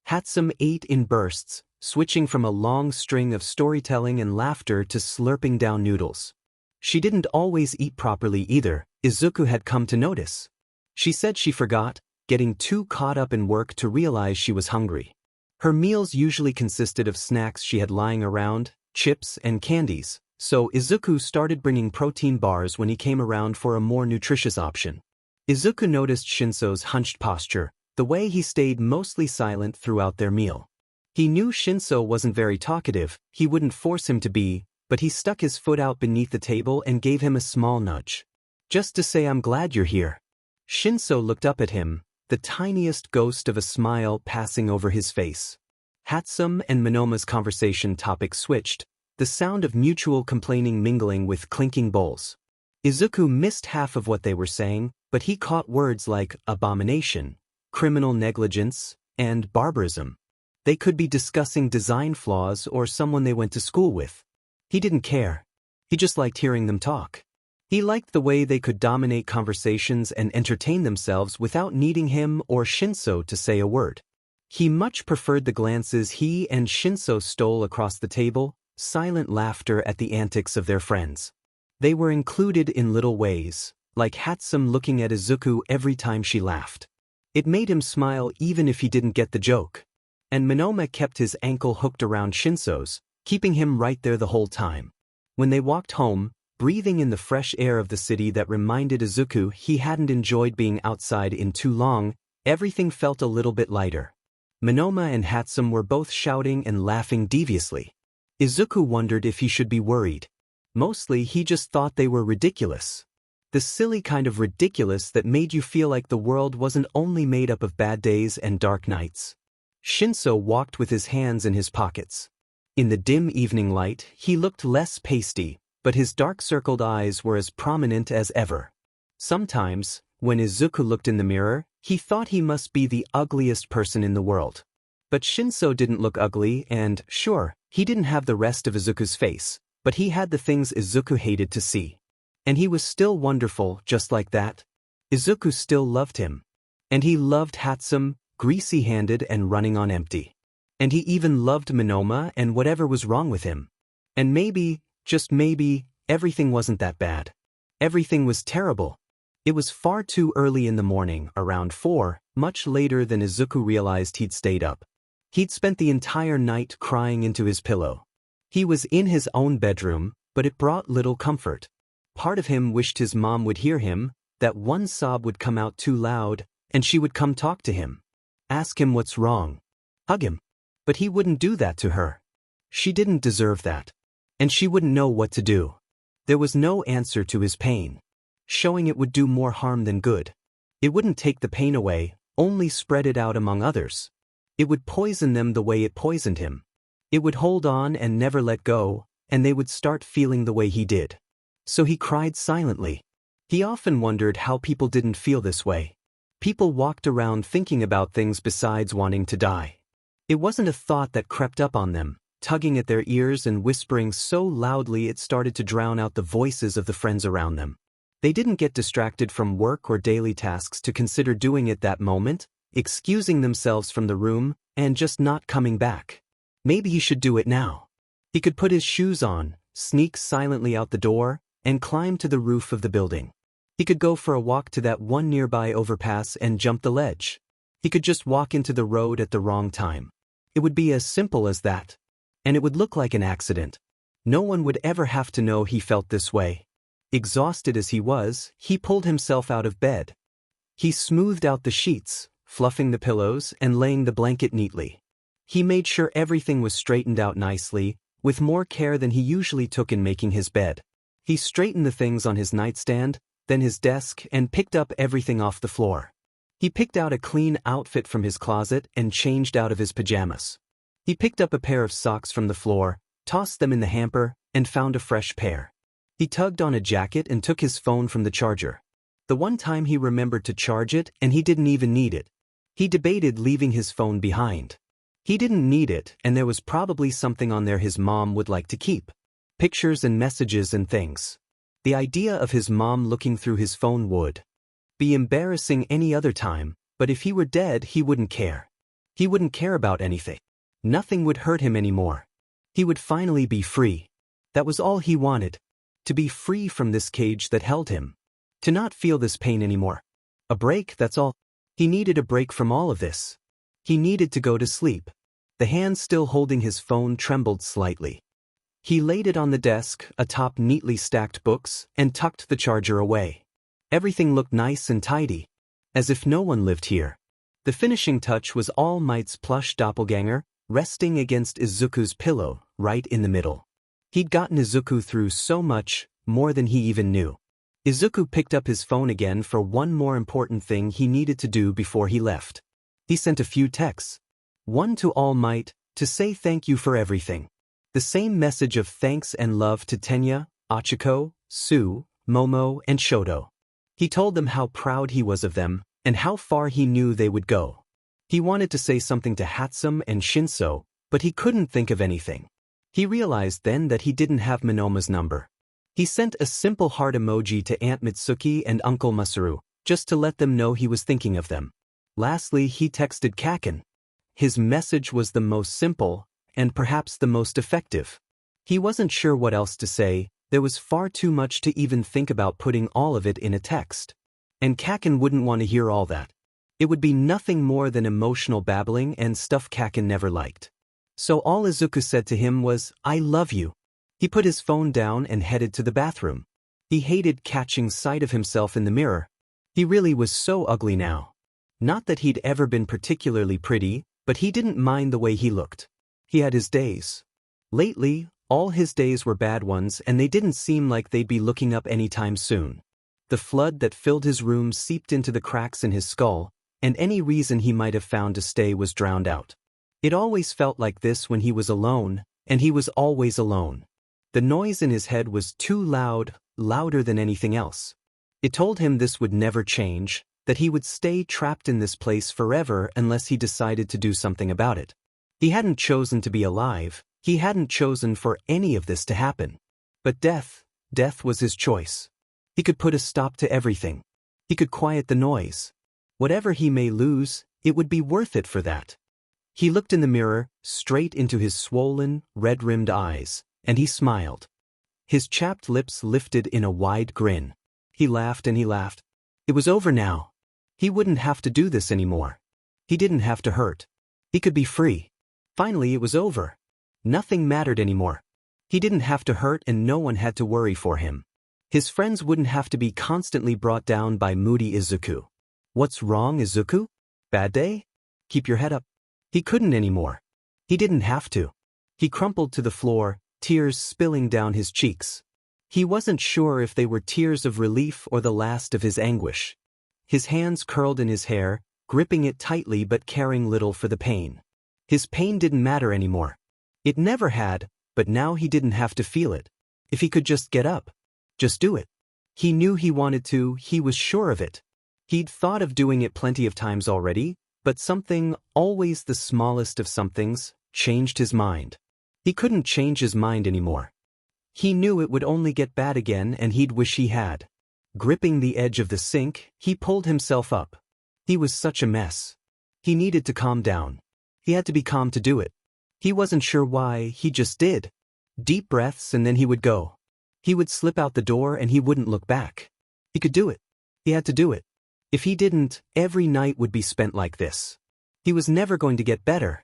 Hatsum ate in bursts, switching from a long string of storytelling and laughter to slurping down noodles. She didn't always eat properly either, Izuku had come to notice. She said she forgot, getting too caught up in work to realize she was hungry. Her meals usually consisted of snacks she had lying around, chips and candies, so Izuku started bringing protein bars when he came around for a more nutritious option. Izuku noticed Shinso's hunched posture, the way he stayed mostly silent throughout their meal. He knew Shinso wasn't very talkative, he wouldn't force him to be, but he stuck his foot out beneath the table and gave him a small nudge. Just to say I'm glad you're here. Shinso looked up at him, the tiniest ghost of a smile passing over his face. Hatsum and Monoma's conversation topic switched, the sound of mutual complaining mingling with clinking bowls. Izuku missed half of what they were saying, but he caught words like abomination, criminal negligence, and barbarism. They could be discussing design flaws or someone they went to school with. He didn't care. He just liked hearing them talk. He liked the way they could dominate conversations and entertain themselves without needing him or Shinso to say a word. He much preferred the glances he and Shinso stole across the table, silent laughter at the antics of their friends. They were included in little ways, like Hatsum looking at Izuku every time she laughed. It made him smile even if he didn't get the joke. And Monoma kept his ankle hooked around Shinso's, keeping him right there the whole time. When they walked home, breathing in the fresh air of the city that reminded Izuku he hadn't enjoyed being outside in too long, everything felt a little bit lighter. Monoma and Hatsum were both shouting and laughing deviously. Izuku wondered if he should be worried. Mostly he just thought they were ridiculous. The silly kind of ridiculous that made you feel like the world wasn't only made up of bad days and dark nights. Shinso walked with his hands in his pockets. In the dim evening light, he looked less pasty, but his dark-circled eyes were as prominent as ever. Sometimes, when Izuku looked in the mirror, he thought he must be the ugliest person in the world. But Shinso didn't look ugly and, sure, he didn't have the rest of Izuku's face, but he had the things Izuku hated to see. And he was still wonderful just like that. Izuku still loved him. And he loved Hatsum, greasy-handed and running on empty. And he even loved Monoma and whatever was wrong with him. And maybe, just maybe, everything wasn't that bad. Everything was terrible. It was far too early in the morning, around 4, much later than Izuku realized he'd stayed up. He'd spent the entire night crying into his pillow. He was in his own bedroom, but it brought little comfort. Part of him wished his mom would hear him, that one sob would come out too loud, and she would come talk to him. Ask him what's wrong. Hug him. But he wouldn't do that to her. She didn't deserve that. And she wouldn't know what to do. There was no answer to his pain. Showing it would do more harm than good. It wouldn't take the pain away, only spread it out among others. It would poison them the way it poisoned him. It would hold on and never let go, and they would start feeling the way he did. So he cried silently. He often wondered how people didn't feel this way. People walked around thinking about things besides wanting to die. It wasn't a thought that crept up on them, tugging at their ears and whispering so loudly it started to drown out the voices of the friends around them. They didn't get distracted from work or daily tasks to consider doing it that moment, excusing themselves from the room, and just not coming back. Maybe he should do it now. He could put his shoes on, sneak silently out the door, and climb to the roof of the building. He could go for a walk to that one nearby overpass and jump the ledge. He could just walk into the road at the wrong time. It would be as simple as that. And it would look like an accident. No one would ever have to know he felt this way. Exhausted as he was, he pulled himself out of bed. He smoothed out the sheets, fluffing the pillows and laying the blanket neatly. He made sure everything was straightened out nicely, with more care than he usually took in making his bed. He straightened the things on his nightstand, then his desk, and picked up everything off the floor. He picked out a clean outfit from his closet and changed out of his pajamas. He picked up a pair of socks from the floor, tossed them in the hamper, and found a fresh pair. He tugged on a jacket and took his phone from the charger. The one time he remembered to charge it and he didn't even need it. He debated leaving his phone behind. He didn't need it, and there was probably something on there his mom would like to keep. Pictures and messages and things. The idea of his mom looking through his phone would be embarrassing any other time, but if he were dead he wouldn't care. He wouldn't care about anything. Nothing would hurt him anymore. He would finally be free. That was all he wanted. To be free from this cage that held him. To not feel this pain anymore. A break, that's all. He needed a break from all of this. He needed to go to sleep. The hand still holding his phone trembled slightly. He laid it on the desk, atop neatly stacked books, and tucked the charger away. Everything looked nice and tidy. As if no one lived here. The finishing touch was All Might's plush doppelganger, resting against Izuku's pillow, right in the middle. He'd gotten Izuku through so much, more than he even knew. Izuku picked up his phone again for one more important thing he needed to do before he left. He sent a few texts. One to All Might, to say thank you for everything. The same message of thanks and love to Tenya, Achiko, Sue, Momo, and Shoto. He told them how proud he was of them, and how far he knew they would go. He wanted to say something to Hatsum and Shinso, but he couldn't think of anything. He realized then that he didn't have Monoma's number. He sent a simple heart emoji to Aunt Mitsuki and Uncle Masaru, just to let them know he was thinking of them. Lastly, he texted Kaken. His message was the most simple, and perhaps the most effective. He wasn't sure what else to say, there was far too much to even think about putting all of it in a text. And Kaken wouldn't want to hear all that. It would be nothing more than emotional babbling and stuff Kaken never liked. So all Izuku said to him was, "I love you." He put his phone down and headed to the bathroom. He hated catching sight of himself in the mirror. He really was so ugly now. Not that he'd ever been particularly pretty, but he didn't mind the way he looked. He had his days. Lately, all his days were bad ones and they didn't seem like they'd be looking up anytime soon. The flood that filled his room seeped into the cracks in his skull, and any reason he might have found to stay was drowned out. It always felt like this when he was alone, and he was always alone. The noise in his head was too loud, louder than anything else. It told him this would never change, that he would stay trapped in this place forever unless he decided to do something about it. He hadn't chosen to be alive, he hadn't chosen for any of this to happen. But death was his choice. He could put a stop to everything. He could quiet the noise. Whatever he may lose, it would be worth it for that. He looked in the mirror, straight into his swollen, red-rimmed eyes, and he smiled. His chapped lips lifted in a wide grin. He laughed and he laughed. It was over now. He wouldn't have to do this anymore. He didn't have to hurt. He could be free. Finally, it was over. Nothing mattered anymore. He didn't have to hurt and no one had to worry for him. His friends wouldn't have to be constantly brought down by moody Izuku. What's wrong, Izuku? Bad day? Keep your head up. He couldn't anymore. He didn't have to. He crumpled to the floor, tears spilling down his cheeks. He wasn't sure if they were tears of relief or the last of his anguish. His hands curled in his hair, gripping it tightly but caring little for the pain. His pain didn't matter anymore. It never had, but now he didn't have to feel it. If he could just get up. Just do it. He knew he wanted to, he was sure of it. He'd thought of doing it plenty of times already, but something, always the smallest of somethings, changed his mind. He couldn't change his mind anymore. He knew it would only get bad again and he'd wish he had. Gripping the edge of the sink, he pulled himself up. He was such a mess. He needed to calm down. He had to be calm to do it. He wasn't sure why, he just did. Deep breaths and then he would go. He would slip out the door and he wouldn't look back. He could do it. He had to do it. If he didn't, every night would be spent like this. He was never going to get better.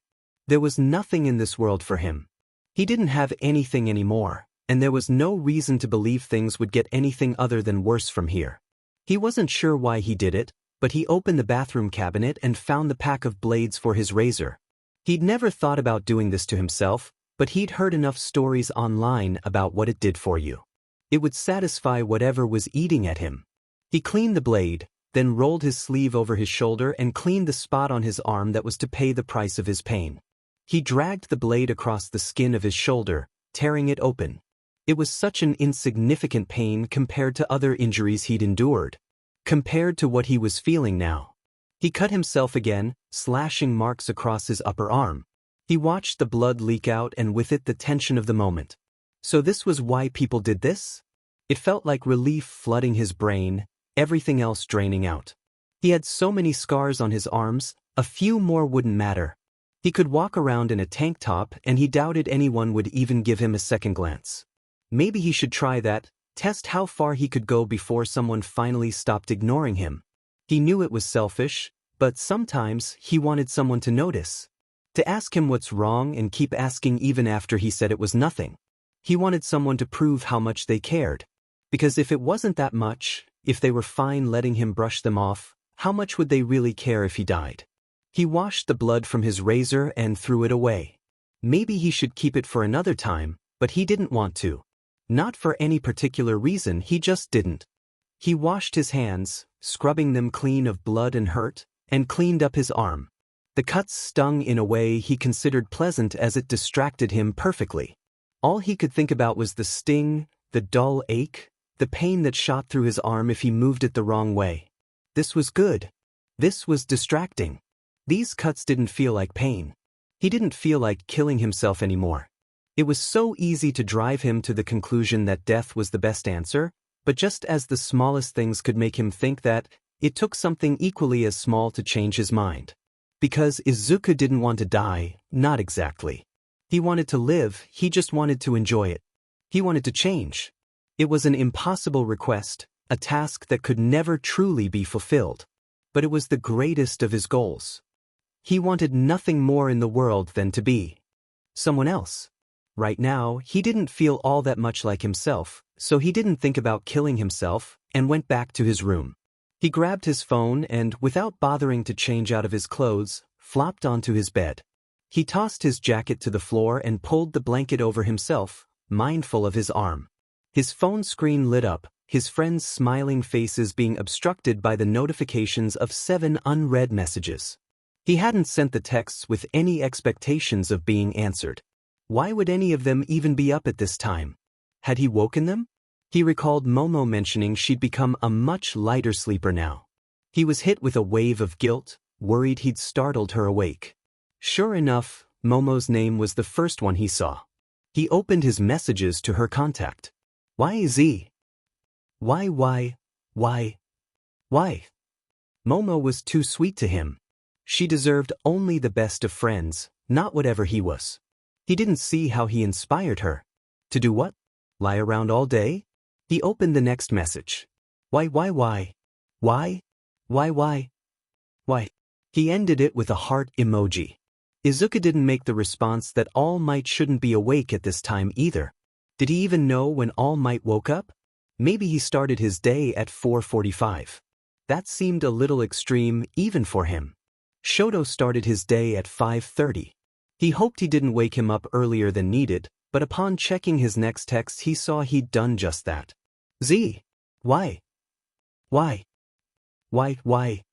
There was nothing in this world for him. He didn't have anything anymore, and there was no reason to believe things would get anything other than worse from here. He wasn't sure why he did it, but he opened the bathroom cabinet and found the pack of blades for his razor. He'd never thought about doing this to himself, but he'd heard enough stories online about what it did for you. It would satisfy whatever was eating at him. He cleaned the blade, then rolled his sleeve over his shoulder and cleaned the spot on his arm that was to pay the price of his pain. He dragged the blade across the skin of his shoulder, tearing it open. It was such an insignificant pain compared to other injuries he'd endured. Compared to what he was feeling now. He cut himself again, slashing marks across his upper arm. He watched the blood leak out and with it the tension of the moment. So this was why people did this? It felt like relief flooding his brain, everything else draining out. He had so many scars on his arms, a few more wouldn't matter. He could walk around in a tank top and he doubted anyone would even give him a second glance. Maybe he should try that, test how far he could go before someone finally stopped ignoring him. He knew it was selfish, but sometimes he wanted someone to notice. To ask him what's wrong and keep asking even after he said it was nothing. He wanted someone to prove how much they cared. Because if it wasn't that much, if they were fine letting him brush them off, how much would they really care if he died? He washed the blood from his razor and threw it away. Maybe he should keep it for another time, but he didn't want to. Not for any particular reason, he just didn't. He washed his hands, scrubbing them clean of blood and hurt, and cleaned up his arm. The cuts stung in a way he considered pleasant as it distracted him perfectly. All he could think about was the sting, the dull ache, the pain that shot through his arm if he moved it the wrong way. This was good. This was distracting. These cuts didn't feel like pain. He didn't feel like killing himself anymore. It was so easy to drive him to the conclusion that death was the best answer, but just as the smallest things could make him think that, it took something equally as small to change his mind. Because Izuku didn't want to die, not exactly. He wanted to live, he just wanted to enjoy it. He wanted to change. It was an impossible request, a task that could never truly be fulfilled. But it was the greatest of his goals. He wanted nothing more in the world than to be someone else. Right now, he didn't feel all that much like himself, so he didn't think about killing himself, and went back to his room. He grabbed his phone and, without bothering to change out of his clothes, flopped onto his bed. He tossed his jacket to the floor and pulled the blanket over himself, mindful of his arm. His phone screen lit up, his friends' smiling faces being obstructed by the notifications of 7 unread messages. He hadn't sent the texts with any expectations of being answered. Why would any of them even be up at this time? Had he woken them? He recalled Momo mentioning she'd become a much lighter sleeper now. He was hit with a wave of guilt, worried he'd startled her awake. Sure enough, Momo's name was the first one he saw. He opened his messages to her contact. Why? Why? Momo was too sweet to him. She deserved only the best of friends, not whatever he was. He didn't see how he inspired her. To do what? Lie around all day? He opened the next message. Why? He ended it with a heart emoji. Izuku didn't make the response that All Might shouldn't be awake at this time either. Did he even know when All Might woke up? Maybe he started his day at 4:45. That seemed a little extreme even for him. Shoto started his day at 5:30. He hoped he didn't wake him up earlier than needed, but upon checking his next text he saw he'd done just that. Z. Why? Why? Why?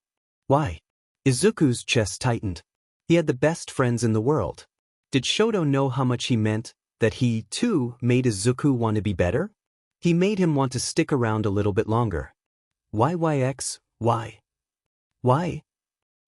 Why? Izuku's chest tightened. He had the best friends in the world. Did Shoto know how much he meant, that he, too, made Izuku want to be better? He made him want to stick around a little bit longer. YYX, why? Why?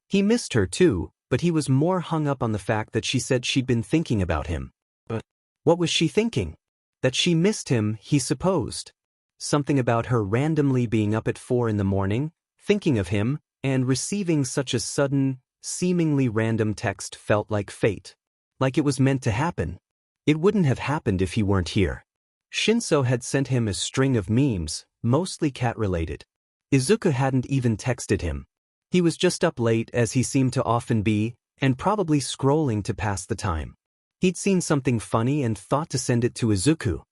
He missed her too, but he was more hung up on the fact that she said she'd been thinking about him. But what was she thinking? That she missed him, he supposed. Something about her randomly being up at 4 in the morning, thinking of him, and receiving such a sudden, seemingly random text felt like fate. Like it was meant to happen. It wouldn't have happened if he weren't here. Shinso had sent him a string of memes, mostly cat-related. Izuku hadn't even texted him. He was just up late as he seemed to often be, and probably scrolling to pass the time. He'd seen something funny and thought to send it to Izuku.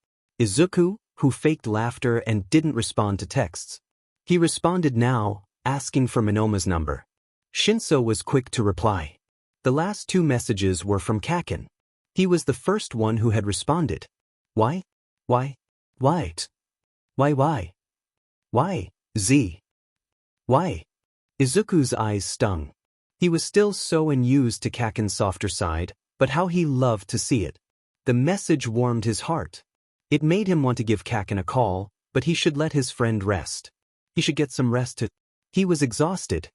Izuku, who faked laughter and didn't respond to texts. He responded now, asking for Minoma's number. Shinso was quick to reply. The last 2 messages were from Kaken. He was the first one who had responded. Why? Why? Why? Why? Why? Z. Why? Izuku's eyes stung. He was still so unused to Kaken's softer side, but how he loved to see it. The message warmed his heart. It made him want to give Kaken a call, but he should let his friend rest. He should get some rest too. He was exhausted.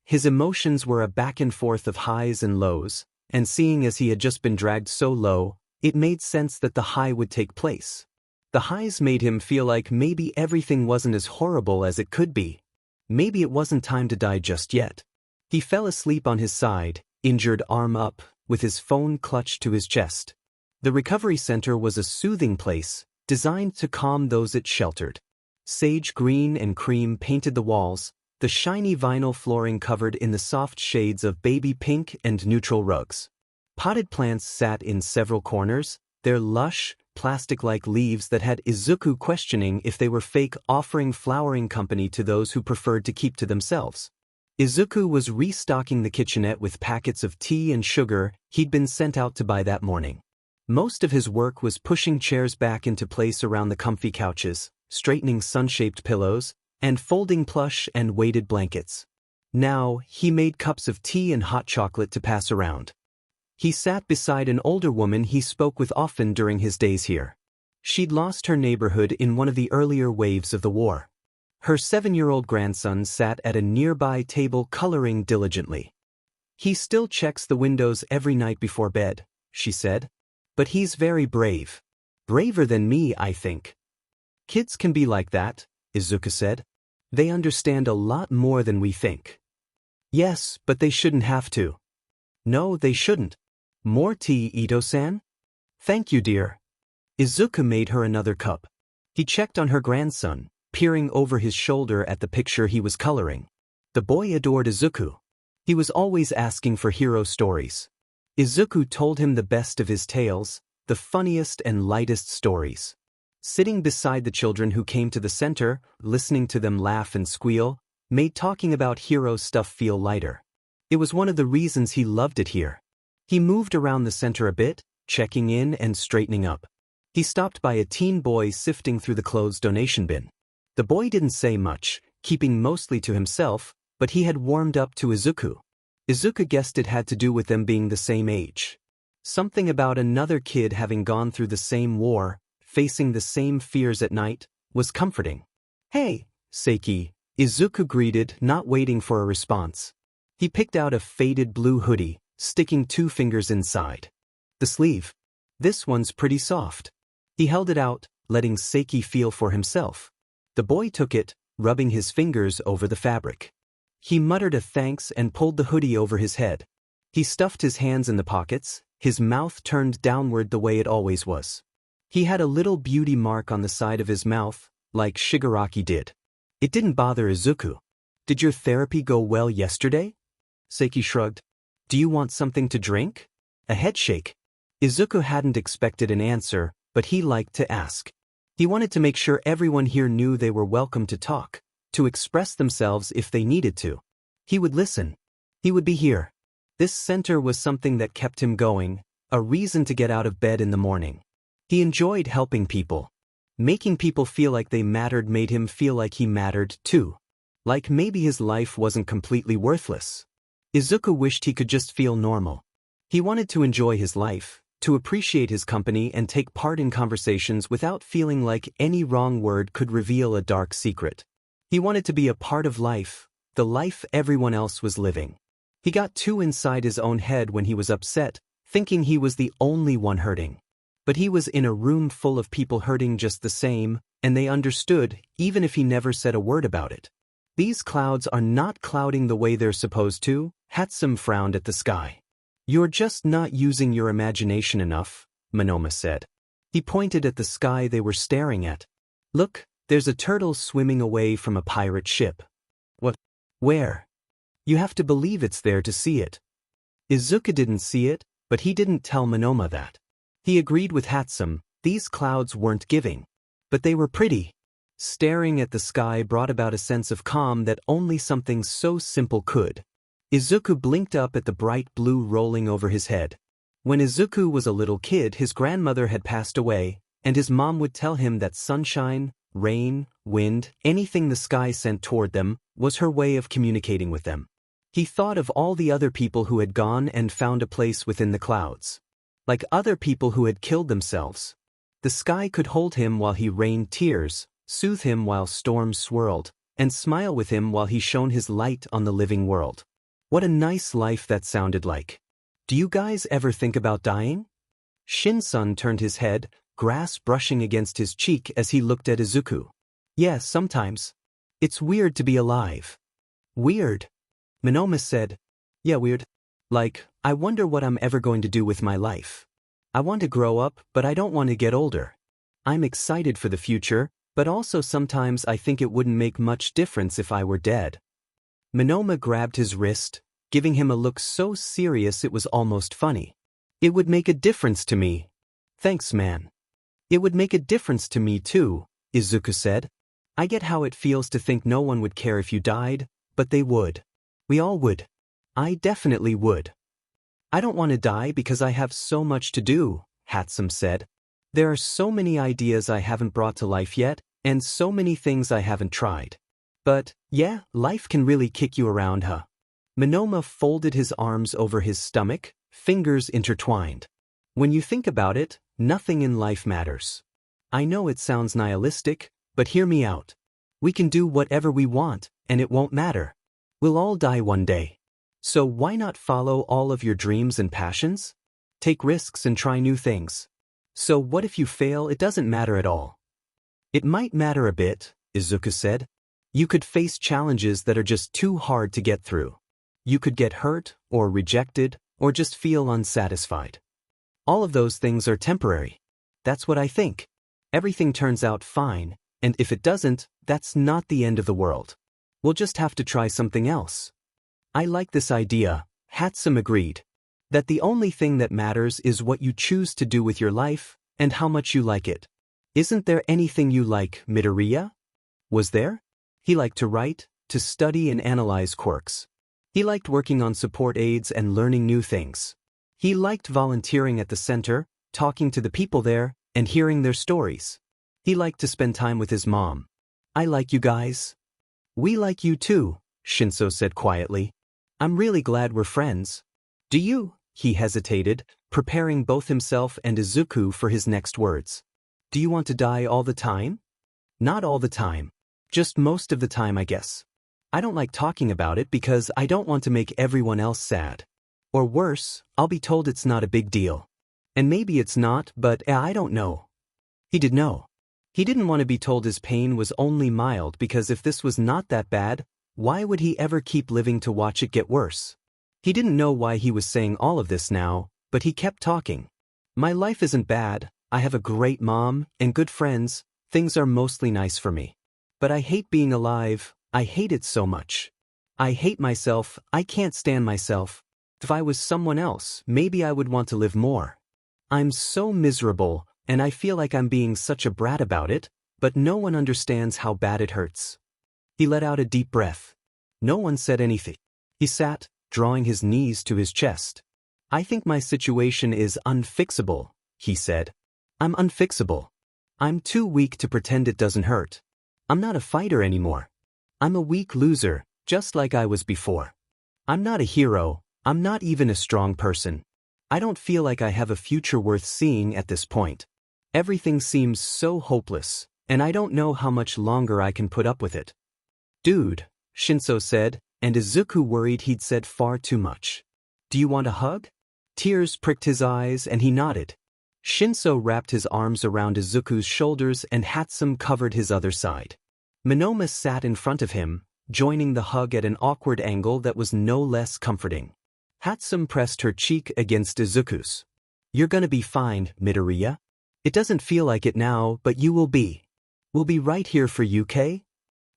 His emotions were a back and forth of highs and lows, and seeing as he had just been dragged so low, it made sense that the high would take place. The highs made him feel like maybe everything wasn't as horrible as it could be. Maybe it wasn't time to die just yet. He fell asleep on his side, injured arm up, with his phone clutched to his chest. The recovery center was a soothing place, designed to calm those it sheltered. Sage green and cream painted the walls, the shiny vinyl flooring covered in the soft shades of baby pink and neutral rugs. Potted plants sat in several corners, their lush, plastic-like leaves that had Izuku questioning if they were fake, offering flowering company to those who preferred to keep to themselves. Izuku was restocking the kitchenette with packets of tea and sugar he'd been sent out to buy that morning. Most of his work was pushing chairs back into place around the comfy couches, straightening sun-shaped pillows, and folding plush and weighted blankets. Now, he made cups of tea and hot chocolate to pass around. He sat beside an older woman he spoke with often during his days here. She'd lost her neighborhood in one of the earlier waves of the war. Her 7-year-old grandson sat at a nearby table coloring diligently. He still checks the windows every night before bed, she said. But he's very brave. Braver than me, I think. Kids can be like that, Izuku said. They understand a lot more than we think. Yes, but they shouldn't have to. No, they shouldn't. More tea, Ito-san? Thank you, dear. Izuku made her another cup. He checked on her grandson, peering over his shoulder at the picture he was coloring. The boy adored Izuku. He was always asking for hero stories. Izuku told him the best of his tales, the funniest and lightest stories. Sitting beside the children who came to the center, listening to them laugh and squeal, made talking about hero stuff feel lighter. It was one of the reasons he loved it here. He moved around the center a bit, checking in and straightening up. He stopped by a teen boy sifting through the clothes donation bin. The boy didn't say much, keeping mostly to himself, but he had warmed up to Izuku. Izuku guessed it had to do with them being the same age. Something about another kid having gone through the same war, facing the same fears at night, was comforting. Hey, Seiki, Izuku greeted, not waiting for a response. He picked out a faded blue hoodie, sticking 2 fingers inside. The sleeve. This one's pretty soft. He held it out, letting Seiki feel for himself. The boy took it, rubbing his fingers over the fabric. He muttered a thanks and pulled the hoodie over his head. He stuffed his hands in the pockets, his mouth turned downward the way it always was. He had a little beauty mark on the side of his mouth, like Shigaraki did. It didn't bother Izuku. Did your therapy go well yesterday? Seiki shrugged. Do you want something to drink? A headshake. Izuku hadn't expected an answer, but he liked to ask. He wanted to make sure everyone here knew they were welcome to talk. to express themselves if they needed to. He would listen. He would be here. This center was something that kept him going, a reason to get out of bed in the morning. He enjoyed helping people. Making people feel like they mattered made him feel like he mattered too. Like maybe his life wasn't completely worthless. Izuku wished he could just feel normal. He wanted to enjoy his life, to appreciate his company and take part in conversations without feeling like any wrong word could reveal a dark secret. He wanted to be a part of life, the life everyone else was living. He got too inside his own head when he was upset, thinking he was the only one hurting. But he was in a room full of people hurting just the same, and they understood, even if he never said a word about it. These clouds are not clouding the way they're supposed to. Hatsum frowned at the sky. You're just not using your imagination enough, Monoma said. He pointed at the sky they were staring at. Look, there's a turtle swimming away from a pirate ship. What? Where? You have to believe it's there to see it. Izuku didn't see it, but he didn't tell Monoma that. He agreed with Hatsum, these clouds weren't giving. But they were pretty. Staring at the sky brought about a sense of calm that only something so simple could. Izuku blinked up at the bright blue rolling over his head. When Izuku was a little kid, his grandmother had passed away, and his mom would tell him that sunshine, rain, wind, anything the sky sent toward them, was her way of communicating with them. He thought of all the other people who had gone and found a place within the clouds. Like other people who had killed themselves. The sky could hold him while he rained tears, soothe him while storms swirled, and smile with him while he shone his light on the living world. What a nice life that sounded like. Do you guys ever think about dying? Shinsun turned his head, grass brushing against his cheek as he looked at Izuku. Yes, sometimes. It's weird to be alive. Weird? Monoma said. Yeah, weird. Like, I wonder what I'm ever going to do with my life. I want to grow up, but I don't want to get older. I'm excited for the future, but also sometimes I think it wouldn't make much difference if I were dead. Monoma grabbed his wrist, giving him a look so serious it was almost funny. It would make a difference to me. Thanks, man. It would make a difference to me too, Izuku said. I get how it feels to think no one would care if you died, but they would. We all would. I definitely would. I don't want to die because I have so much to do, Hatsum said. There are so many ideas I haven't brought to life yet, and so many things I haven't tried. But, yeah, life can really kick you around, huh? Monoma folded his arms over his stomach, fingers intertwined. When you think about it, nothing in life matters. I know it sounds nihilistic, but hear me out. We can do whatever we want, and it won't matter. We'll all die one day. So why not follow all of your dreams and passions? Take risks and try new things. So what if you fail? It doesn't matter at all. It might matter a bit, Izuku said. You could face challenges that are just too hard to get through. You could get hurt, or rejected, or just feel unsatisfied. All of those things are temporary. That's what I think. Everything turns out fine, and if it doesn't, that's not the end of the world. We'll just have to try something else. I like this idea, Hatsum agreed. That the only thing that matters is what you choose to do with your life, and how much you like it. Isn't there anything you like, Midoriya? Was there? He liked to write, to study and analyze quirks. He liked working on support aids and learning new things. He liked volunteering at the center, talking to the people there, and hearing their stories. He liked to spend time with his mom. I like you guys. We like you too, Shinso said quietly. I'm really glad we're friends. Do you? He hesitated, preparing both himself and Izuku for his next words. Do you want to die all the time? Not all the time. Just most of the time, I guess. I don't like talking about it because I don't want to make everyone else sad. Or worse, I'll be told it's not a big deal. And maybe it's not, but I don't know. He did know. He didn't want to be told his pain was only mild because if this was not that bad, why would he ever keep living to watch it get worse? He didn't know why he was saying all of this now, but he kept talking. My life isn't bad, I have a great mom and good friends, things are mostly nice for me. But I hate being alive, I hate it so much. I hate myself, I can't stand myself. If I was someone else, maybe I would want to live more. I'm so miserable, and I feel like I'm being such a brat about it, but no one understands how bad it hurts. He let out a deep breath. No one said anything. He sat, drawing his knees to his chest. I think my situation is unfixable, he said. I'm unfixable. I'm too weak to pretend it doesn't hurt. I'm not a fighter anymore. I'm a weak loser, just like I was before. I'm not a hero, I'm not even a strong person. I don't feel like I have a future worth seeing at this point. Everything seems so hopeless, and I don't know how much longer I can put up with it. Dude, Shinso said, and Izuku worried he'd said far too much. Do you want a hug? Tears pricked his eyes and he nodded. Shinso wrapped his arms around Izuku's shoulders and Hatsum covered his other side. Monoma sat in front of him, joining the hug at an awkward angle that was no less comforting. Hatsum pressed her cheek against Izuku's. You're gonna be fine, Midoriya. It doesn't feel like it now, but you will be. We'll be right here for you, Kay?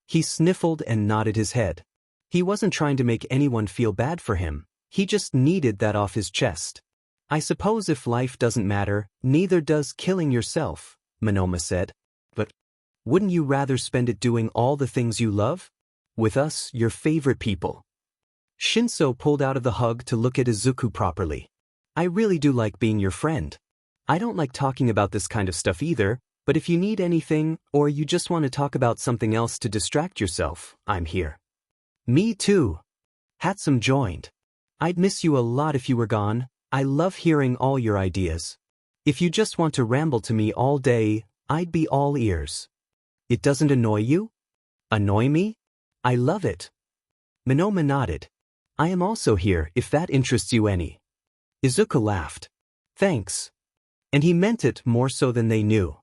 He sniffled and nodded his head. He wasn't trying to make anyone feel bad for him, he just needed that off his chest. I suppose if life doesn't matter, neither does killing yourself, Monoma said. But wouldn't you rather spend it doing all the things you love? With us, your favorite people. Shinso pulled out of the hug to look at Izuku properly. I really do like being your friend. I don't like talking about this kind of stuff either, but if you need anything, or you just want to talk about something else to distract yourself, I'm here. Me too. Hatsum joined. I'd miss you a lot if you were gone. I love hearing all your ideas. If you just want to ramble to me all day, I'd be all ears. It doesn't annoy you? Annoy me? I love it. Monoma nodded. I am also here if that interests you any. Izuku laughed. Thanks. And he meant it more so than they knew.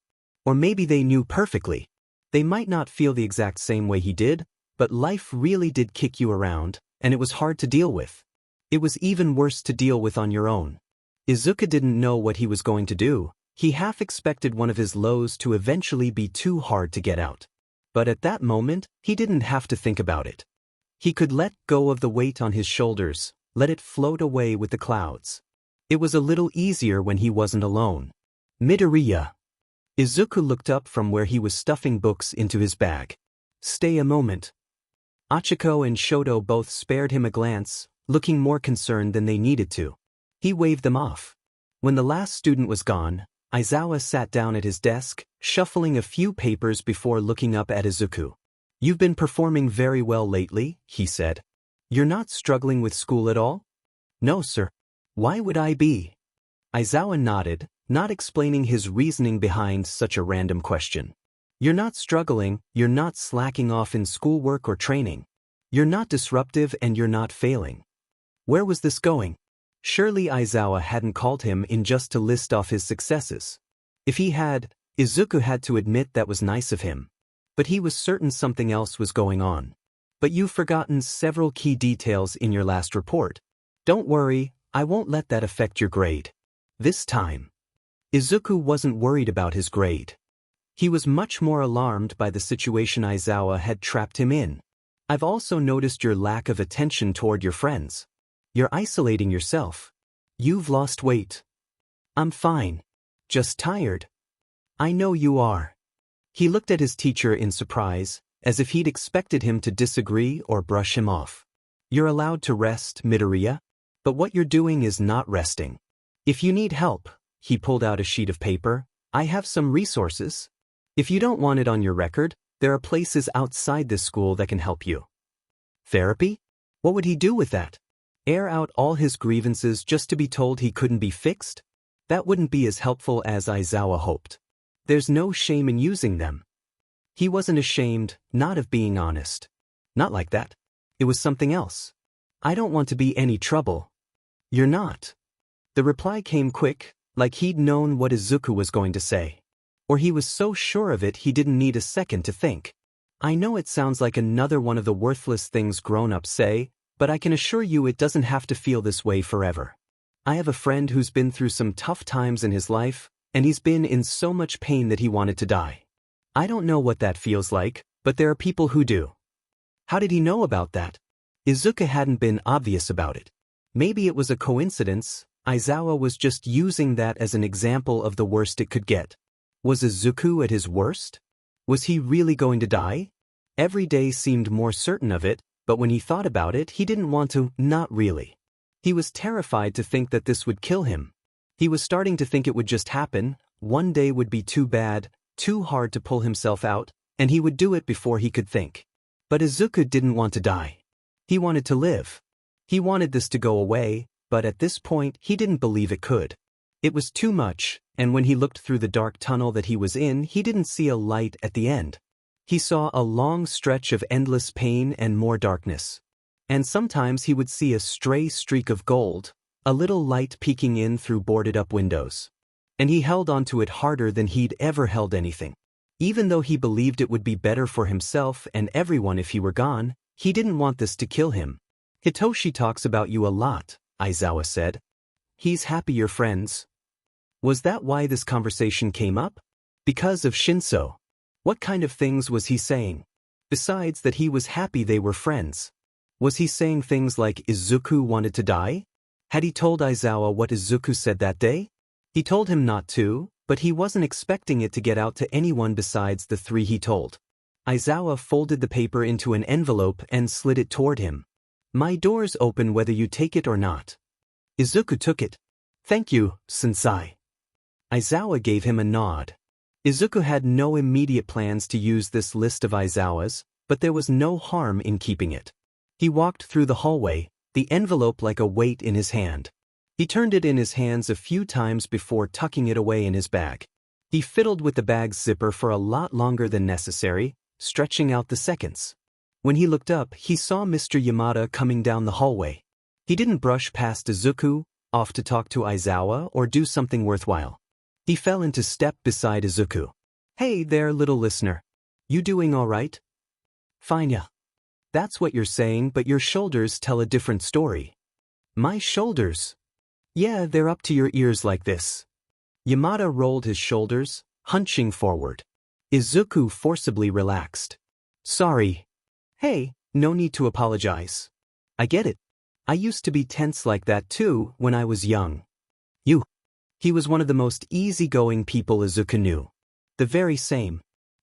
Or maybe they knew perfectly. They might not feel the exact same way he did, but life really did kick you around, and it was hard to deal with. It was even worse to deal with on your own. Izuku didn't know what he was going to do. He half expected one of his lows to eventually be too hard to get out. But at that moment, he didn't have to think about it. He could let go of the weight on his shoulders, let it float away with the clouds. It was a little easier when he wasn't alone. Midoriya. Izuku looked up from where he was stuffing books into his bag. Stay a moment. Achiko and Shoto both spared him a glance, looking more concerned than they needed to. He waved them off. When the last student was gone, Aizawa sat down at his desk, shuffling a few papers before looking up at Izuku. You've been performing very well lately, he said. You're not struggling with school at all? No, sir. Why would I be? Aizawa nodded, not explaining his reasoning behind such a random question. You're not struggling, you're not slacking off in schoolwork or training. You're not disruptive and you're not failing. Where was this going? Surely Aizawa hadn't called him in just to list off his successes. If he had, Izuku had to admit that was nice of him. But he was certain something else was going on. But you've forgotten several key details in your last report. Don't worry, I won't let that affect your grade. This time. Izuku wasn't worried about his grade. He was much more alarmed by the situation Aizawa had trapped him in. I've also noticed your lack of attention toward your friends. You're isolating yourself. You've lost weight. I'm fine. Just tired. I know you are. He looked at his teacher in surprise, as if he'd expected him to disagree or brush him off. You're allowed to rest, Midoriya. But what you're doing is not resting. If you need help, he pulled out a sheet of paper, I have some resources. If you don't want it on your record, there are places outside this school that can help you. Therapy? What would he do with that? Air out all his grievances just to be told he couldn't be fixed? That wouldn't be as helpful as Aizawa hoped. There's no shame in using them. He wasn't ashamed, not of being honest. Not like that. It was something else. I don't want to be any trouble. You're not. The reply came quick, like he'd known what Izuku was going to say. Or he was so sure of it he didn't need a second to think. I know it sounds like another one of the worthless things grown-ups say, but I can assure you it doesn't have to feel this way forever. I have a friend who's been through some tough times in his life, and he's been in so much pain that he wanted to die. I don't know what that feels like, but there are people who do. How did he know about that? Izuku hadn't been obvious about it. Maybe it was a coincidence, Aizawa was just using that as an example of the worst it could get. Was Izuku at his worst? Was he really going to die? Every day seemed more certain of it, but when he thought about it, he didn't want to, not really. He was terrified to think that this would kill him. He was starting to think it would just happen, one day would be too bad, too hard to pull himself out, and he would do it before he could think. But Izuku didn't want to die. He wanted to live. He wanted this to go away, but at this point he didn't believe it could. It was too much, and when he looked through the dark tunnel that he was in, he didn't see a light at the end. He saw a long stretch of endless pain and more darkness. And sometimes he would see a stray streak of gold, a little light peeking in through boarded-up windows. And he held onto it harder than he'd ever held anything. Even though he believed it would be better for himself and everyone if he were gone, he didn't want this to kill him. Hitoshi talks about you a lot, Aizawa said. He's happy you're friends. Was that why this conversation came up? Because of Shinso. What kind of things was he saying? Besides that he was happy they were friends. Was he saying things like Izuku wanted to die? Had he told Aizawa what Izuku said that day? He told him not to, but he wasn't expecting it to get out to anyone besides the three he told. Aizawa folded the paper into an envelope and slid it toward him. My door's open whether you take it or not. Izuku took it. Thank you, sensei. Aizawa gave him a nod. Izuku had no immediate plans to use this list of Aizawa's, but there was no harm in keeping it. He walked through the hallway, the envelope like a weight in his hand. He turned it in his hands a few times before tucking it away in his bag. He fiddled with the bag's zipper for a lot longer than necessary, stretching out the seconds. When he looked up, he saw Mr. Yamada coming down the hallway. He didn't brush past Izuku, off to talk to Aizawa or do something worthwhile. He fell into step beside Izuku. Hey there, little listener. You doing all right? Fine, yeah. That's what you're saying, but your shoulders tell a different story. My shoulders? Yeah, they're up to your ears like this. Yamada rolled his shoulders, hunching forward. Izuku forcibly relaxed. Sorry. Hey, no need to apologize. I get it. I used to be tense like that too when I was young. You. He was one of the most easygoing people Izuku knew. The very same.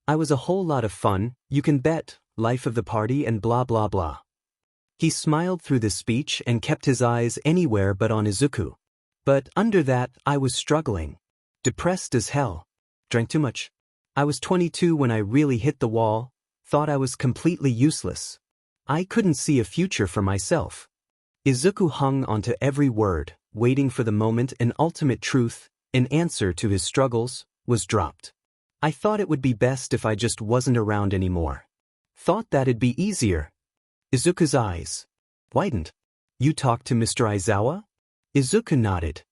I was a whole lot of fun, you can bet, life of the party and blah blah blah. He smiled through this speech and kept his eyes anywhere but on Izuku. But under that, I was struggling. Depressed as hell. Drank too much. I was 22 when I really hit the wall, thought I was completely useless. I couldn't see a future for myself. Izuku hung onto every word, waiting for the moment an ultimate truth, an answer to his struggles, was dropped. I thought it would be best if I just wasn't around anymore. Thought that'd be easier. Izuku's eyes widened. You talked to Mr. Aizawa? Izuku nodded.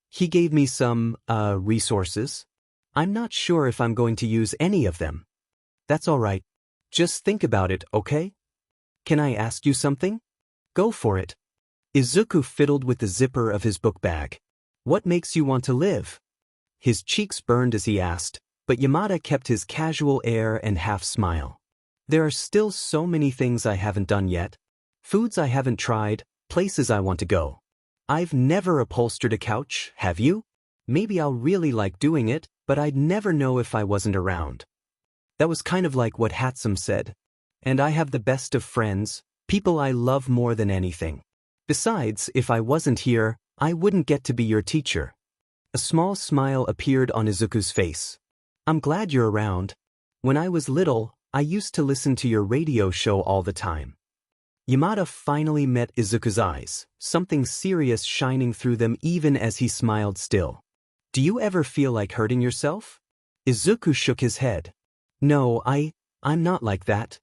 He gave me some, resources. I'm not sure if I'm going to use any of them. That's all right. Just think about it, okay? Can I ask you something? Go for it. Izuku fiddled with the zipper of his book bag. What makes you want to live? His cheeks burned as he asked, but Yamada kept his casual air and half-smile. There are still so many things I haven't done yet. Foods I haven't tried, places I want to go. I've never upholstered a couch, have you? Maybe I'll really like doing it, but I'd never know if I wasn't around. That was kind of like what Hatsum said. And I have the best of friends, people I love more than anything. Besides, if I wasn't here, I wouldn't get to be your teacher. A small smile appeared on Izuku's face. I'm glad you're around. When I was little, I used to listen to your radio show all the time. Yamada finally met Izuku's eyes, something serious shining through them even as he smiled still. Do you ever feel like hurting yourself? Izuku shook his head. No, I'm not like that.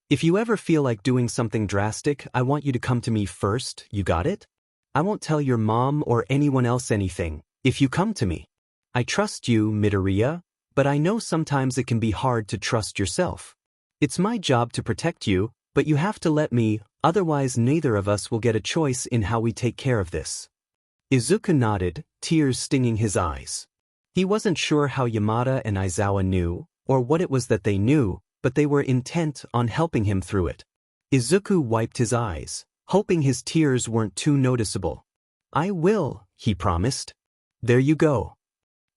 If you ever feel like doing something drastic, I want you to come to me first, you got it? I won't tell your mom or anyone else anything, if you come to me. I trust you, Midoriya, but I know sometimes it can be hard to trust yourself. It's my job to protect you, but you have to let me, otherwise neither of us will get a choice in how we take care of this. Izuku nodded, tears stinging his eyes. He wasn't sure how Yamada and Aizawa knew, or what it was that they knew, but they were intent on helping him through it. Izuku wiped his eyes, hoping his tears weren't too noticeable. I will, he promised. There you go.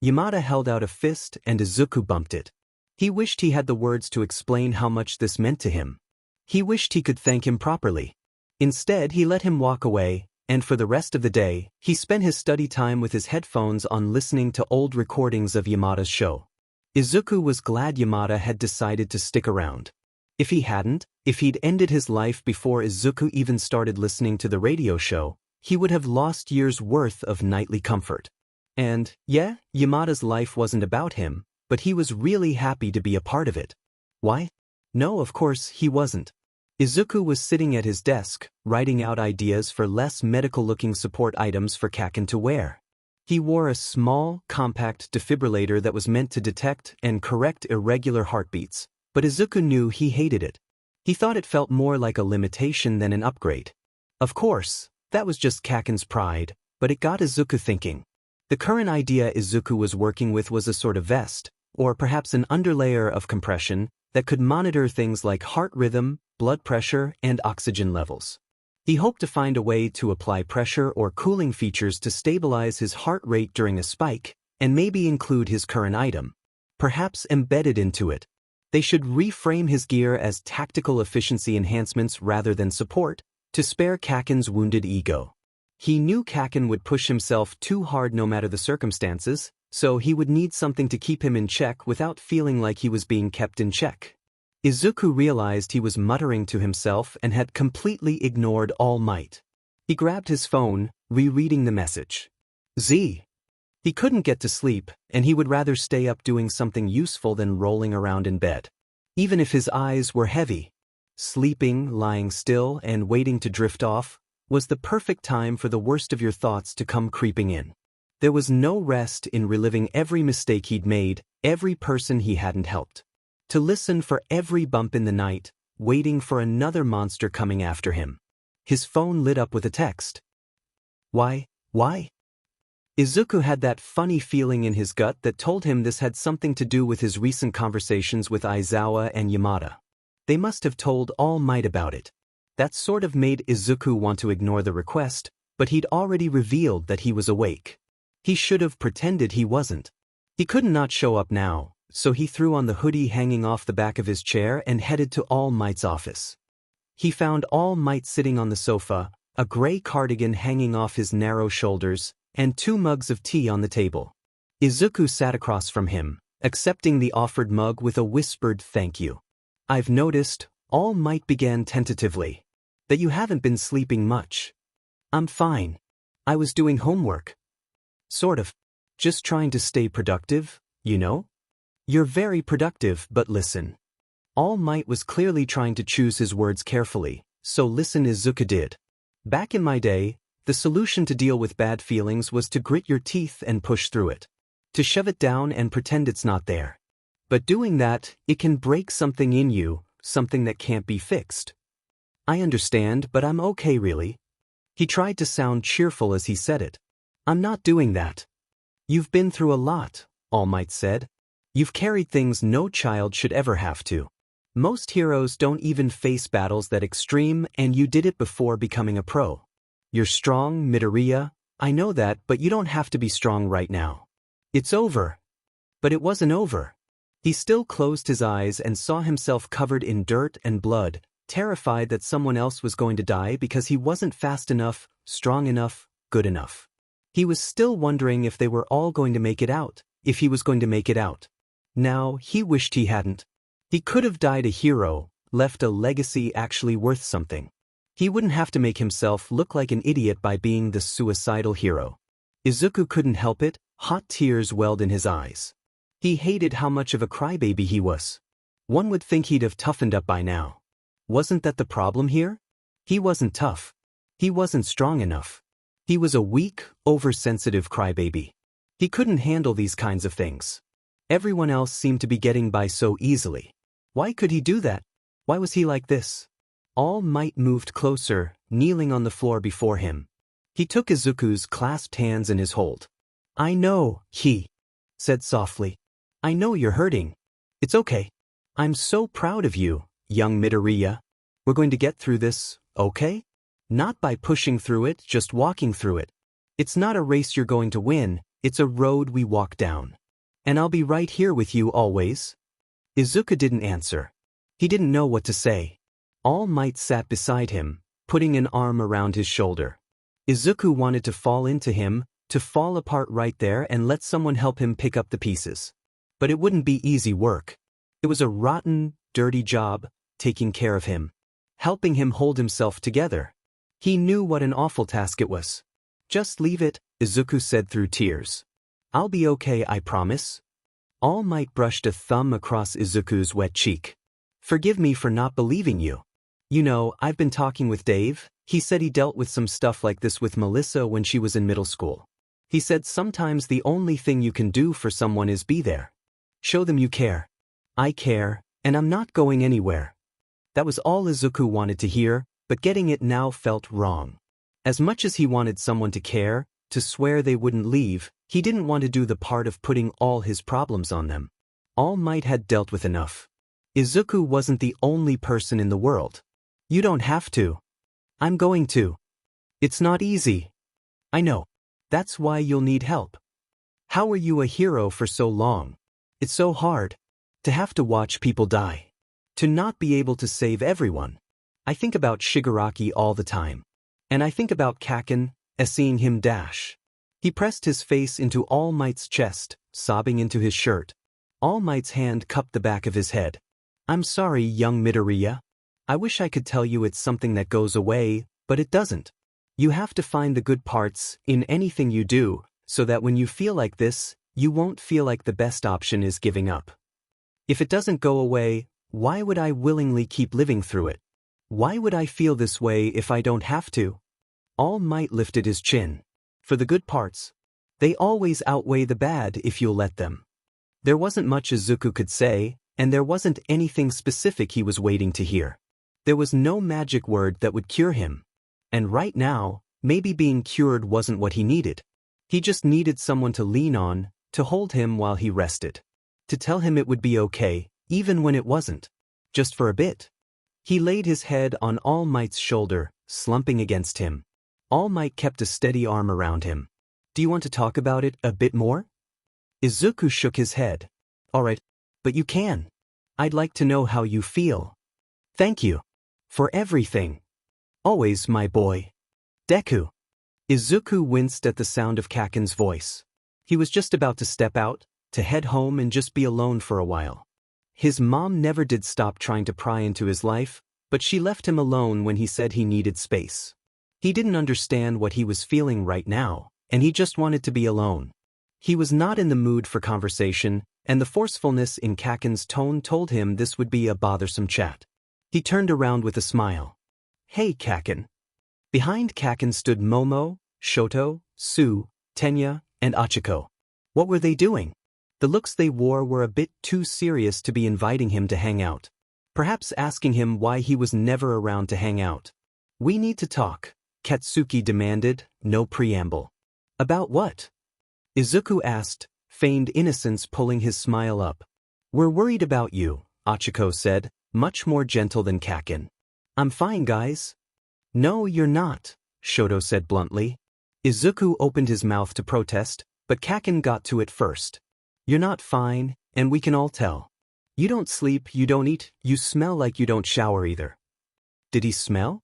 Yamada held out a fist and Izuku bumped it. He wished he had the words to explain how much this meant to him. He wished he could thank him properly. Instead, he let him walk away, and for the rest of the day, he spent his study time with his headphones on listening to old recordings of Yamada's show. Izuku was glad Yamada had decided to stick around. If he hadn't, if he'd ended his life before Izuku even started listening to the radio show, he would have lost years' worth of nightly comfort. And, yeah, Yamada's life wasn't about him, but he was really happy to be a part of it. Why? No, of course, he wasn't. Izuku was sitting at his desk, writing out ideas for less medical-looking support items for Kaken to wear. He wore a small, compact defibrillator that was meant to detect and correct irregular heartbeats, but Izuku knew he hated it. He thought it felt more like a limitation than an upgrade. Of course, that was just Kaken's pride, but it got Izuku thinking. The current idea Izuku was working with was a sort of vest, or perhaps an underlayer of compression, that could monitor things like heart rhythm, blood pressure, and oxygen levels. He hoped to find a way to apply pressure or cooling features to stabilize his heart rate during a spike, and maybe include his current item, perhaps embedded into it. They should reframe his gear as tactical efficiency enhancements rather than support, to spare Kaken's wounded ego. He knew Kaken would push himself too hard no matter the circumstances, so he would need something to keep him in check without feeling like he was being kept in check. Izuku realized he was muttering to himself and had completely ignored All Might. He grabbed his phone, rereading the message. Z. He couldn't get to sleep, and he would rather stay up doing something useful than rolling around in bed. Even if his eyes were heavy. Sleeping, lying still, and waiting to drift off was the perfect time for the worst of your thoughts to come creeping in. There was no rest in reliving every mistake he'd made, every person he hadn't helped. To listen for every bump in the night, waiting for another monster coming after him. His phone lit up with a text. Why? Izuku had that funny feeling in his gut that told him this had something to do with his recent conversations with Aizawa and Yamada. They must have told All Might about it. That sort of made Izuku want to ignore the request, but he'd already revealed that he was awake. He should have pretended he wasn't. He couldn't not show up now, so he threw on the hoodie hanging off the back of his chair and headed to All Might's office. He found All Might sitting on the sofa, a gray cardigan hanging off his narrow shoulders, and 2 mugs of tea on the table. Izuku sat across from him, accepting the offered mug with a whispered thank you. I've noticed, All Might began tentatively, that you haven't been sleeping much. I'm fine. I was doing homework. Sort of. Just trying to stay productive, you know? You're very productive, but listen. All Might was clearly trying to choose his words carefully, so listen Izuku did. Back in my day, the solution to deal with bad feelings was to grit your teeth and push through it. To shove it down and pretend it's not there. But doing that, it can break something in you, something that can't be fixed. I understand, but I'm okay really. He tried to sound cheerful as he said it. I'm not doing that. You've been through a lot, All Might said. You've carried things no child should ever have to. Most heroes don't even face battles that extreme, and you did it before becoming a pro. You're strong, Midoriya. I know that, but you don't have to be strong right now. It's over. But it wasn't over. He still closed his eyes and saw himself covered in dirt and blood, terrified that someone else was going to die because he wasn't fast enough, strong enough, good enough. He was still wondering if they were all going to make it out, if he was going to make it out. Now, he wished he hadn't. He could have died a hero, left a legacy actually worth something. He wouldn't have to make himself look like an idiot by being the suicidal hero. Izuku couldn't help it, hot tears welled in his eyes. He hated how much of a crybaby he was. One would think he'd have toughened up by now. Wasn't that the problem here? He wasn't tough. He wasn't strong enough. He was a weak, oversensitive crybaby. He couldn't handle these kinds of things. Everyone else seemed to be getting by so easily. Why could he do that? Why was he like this? All Might moved closer, kneeling on the floor before him. He took Izuku's clasped hands in his hold. I know, he said softly. I know you're hurting. It's okay. I'm so proud of you, young Midoriya. We're going to get through this, okay? Not by pushing through it, just walking through it. It's not a race you're going to win, it's a road we walk down. And I'll be right here with you always. Izuku didn't answer. He didn't know what to say. All Might sat beside him, putting an arm around his shoulder. Izuku wanted to fall into him, to fall apart right there and let someone help him pick up the pieces. But it wouldn't be easy work. It was a rotten, dirty job, taking care of him, helping him hold himself together. He knew what an awful task it was. Just leave it, Izuku said through tears. I'll be okay, I promise. All Might brushed a thumb across Izuku's wet cheek. Forgive me for not believing you. You know, I've been talking with Dave. He said he dealt with some stuff like this with Melissa when she was in middle school. He said sometimes the only thing you can do for someone is be there. Show them you care. I care, and I'm not going anywhere. That was all Izuku wanted to hear, but getting it now felt wrong. As much as he wanted someone to care, to swear they wouldn't leave, he didn't want to do the part of putting all his problems on them. All Might had dealt with enough. Izuku wasn't the only person in the world. You don't have to. I'm going to. It's not easy. I know. That's why you'll need help. How were you a hero for so long? It's so hard. To have to watch people die. To not be able to save everyone. I think about Shigaraki all the time. And I think about Kaken, seeing him dash. He pressed his face into All Might's chest, sobbing into his shirt. All Might's hand cupped the back of his head. I'm sorry, young Midoriya. I wish I could tell you it's something that goes away, but it doesn't. You have to find the good parts in anything you do, so that when you feel like this, you won't feel like the best option is giving up. If it doesn't go away, why would I willingly keep living through it? Why would I feel this way if I don't have to? All Might lifted his chin. For the good parts. They always outweigh the bad if you'll let them. There wasn't much Izuku could say, and there wasn't anything specific he was waiting to hear. There was no magic word that would cure him. And right now, maybe being cured wasn't what he needed. He just needed someone to lean on, to hold him while he rested. To tell him it would be okay, even when it wasn't. Just for a bit. He laid his head on All Might's shoulder, slumping against him. All Might kept a steady arm around him. Do you want to talk about it a bit more? Izuku shook his head. Alright, but you can. I'd like to know how you feel. Thank you. For everything. Always, my boy. Deku. Izuku winced at the sound of Kaken's voice. He was just about to step out, to head home and just be alone for a while. His mom never did stop trying to pry into his life, but she left him alone when he said he needed space. He didn't understand what he was feeling right now, and he just wanted to be alone. He was not in the mood for conversation, and the forcefulness in Kaken's tone told him this would be a bothersome chat. He turned around with a smile. Hey, Kaken. Behind Kaken stood Momo, Shoto, Sue, Tenya, and Achiko. What were they doing? The looks they wore were a bit too serious to be inviting him to hang out. Perhaps asking him why he was never around to hang out. We need to talk, Katsuki demanded, no preamble. About what? Izuku asked, feigned innocence pulling his smile up. We're worried about you, Achiko said, much more gentle than Kaken. I'm fine, guys. No, you're not, Shoto said bluntly. Izuku opened his mouth to protest, but Kaken got to it first. You're not fine, and we can all tell. You don't sleep, you don't eat, you smell like you don't shower either. Did he smell?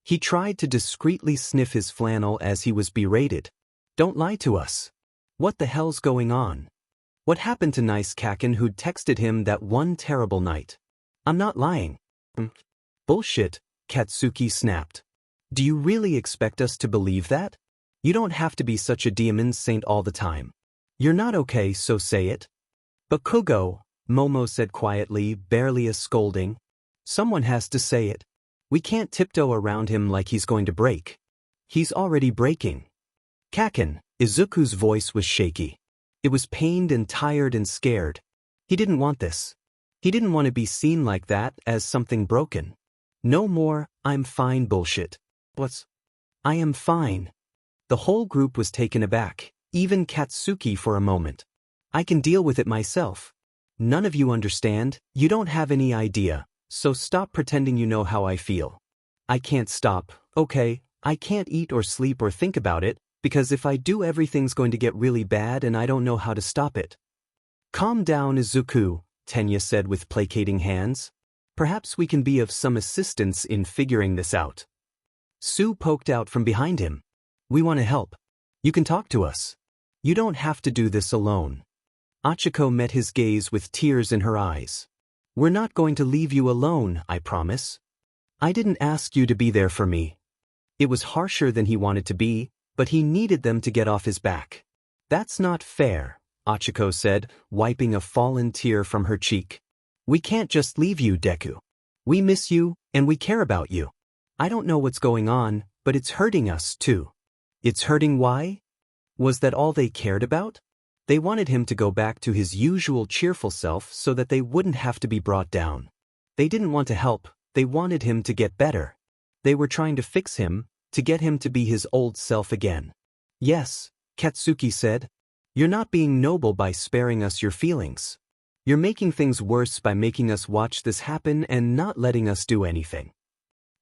He tried to discreetly sniff his flannel as he was berated. Don't lie to us. What the hell's going on? What happened to nice Kaken who'd texted him that one terrible night? I'm not lying. Bullshit, Katsuki snapped. Do you really expect us to believe that? You don't have to be such a demon saint all the time. You're not okay, so say it. Bakugo, Momo said quietly, barely a scolding. Someone has to say it. We can't tiptoe around him like he's going to break. He's already breaking. Kaken, Izuku's voice was shaky. It was pained and tired and scared. He didn't want this. He didn't want to be seen like that as something broken. No more, I'm fine bullshit. What's? I am fine. The whole group was taken aback, even Katsuki for a moment. I can deal with it myself. None of you understand, you don't have any idea, so stop pretending you know how I feel. I can't stop, okay? I can't eat or sleep or think about it, because if I do everything's going to get really bad and I don't know how to stop it. Calm down, Izuku, Tenya said with placating hands. Perhaps we can be of some assistance in figuring this out. Sue poked out from behind him. We want to help. You can talk to us. You don't have to do this alone. Achiko met his gaze with tears in her eyes. We're not going to leave you alone, I promise. I didn't ask you to be there for me. It was harsher than he wanted to be, but he needed them to get off his back. That's not fair, Achiko said, wiping a fallen tear from her cheek. We can't just leave you, Deku. We miss you, and we care about you. I don't know what's going on, but it's hurting us, too. It's hurting why? Was that all they cared about? They wanted him to go back to his usual cheerful self so that they wouldn't have to be brought down. They didn't want to help, they wanted him to get better. They were trying to fix him, to get him to be his old self again. Yes, Katsuki said. You're not being noble by sparing us your feelings. You're making things worse by making us watch this happen and not letting us do anything.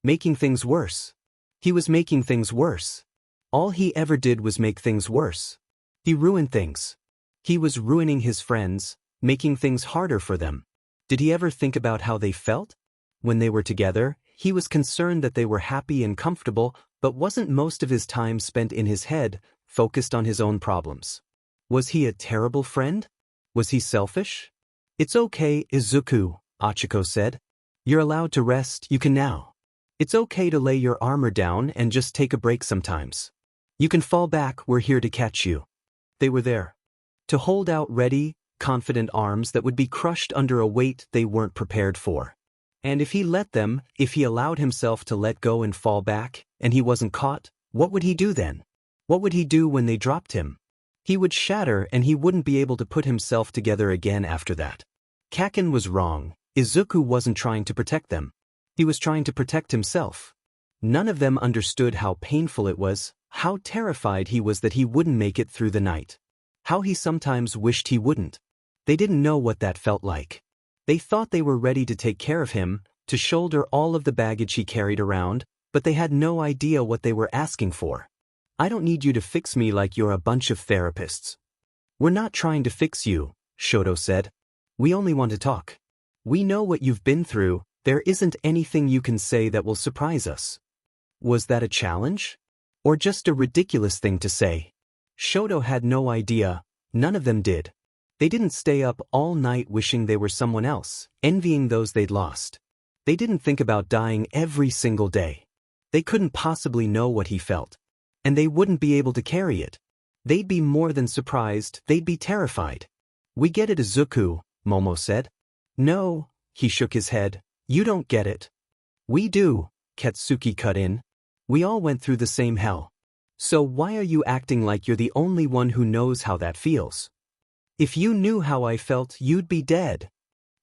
Making things worse. He was making things worse. All he ever did was make things worse. He ruined things. He was ruining his friends, making things harder for them. Did he ever think about how they felt? When they were together, he was concerned that they were happy and comfortable, but wasn't most of his time spent in his head, focused on his own problems. Was he a terrible friend? Was he selfish? It's okay, Izuku, Achiko said. You're allowed to rest, you can now. It's okay to lay your armor down and just take a break sometimes. You can fall back, we're here to catch you. They were there. To hold out ready, confident arms that would be crushed under a weight they weren't prepared for. And if he let them, if he allowed himself to let go and fall back, and he wasn't caught, what would he do then? What would he do when they dropped him? He would shatter and he wouldn't be able to put himself together again after that. Kaken was wrong. Izuku wasn't trying to protect them. He was trying to protect himself. None of them understood how painful it was, how terrified he was that he wouldn't make it through the night. How he sometimes wished he wouldn't. They didn't know what that felt like. They thought they were ready to take care of him, to shoulder all of the baggage he carried around, but they had no idea what they were asking for. I don't need you to fix me like you're a bunch of therapists. We're not trying to fix you, Shoto said. We only want to talk. We know what you've been through, there isn't anything you can say that will surprise us. Was that a challenge? Or just a ridiculous thing to say? Shoto had no idea, none of them did. They didn't stay up all night wishing they were someone else, envying those they'd lost. They didn't think about dying every single day. They couldn't possibly know what he felt. And they wouldn't be able to carry it. They'd be more than surprised, they'd be terrified. We get it, Izuku, Momo said. No, he shook his head, you don't get it. We do, Katsuki cut in. We all went through the same hell. So why are you acting like you're the only one who knows how that feels? If you knew how I felt, you'd be dead.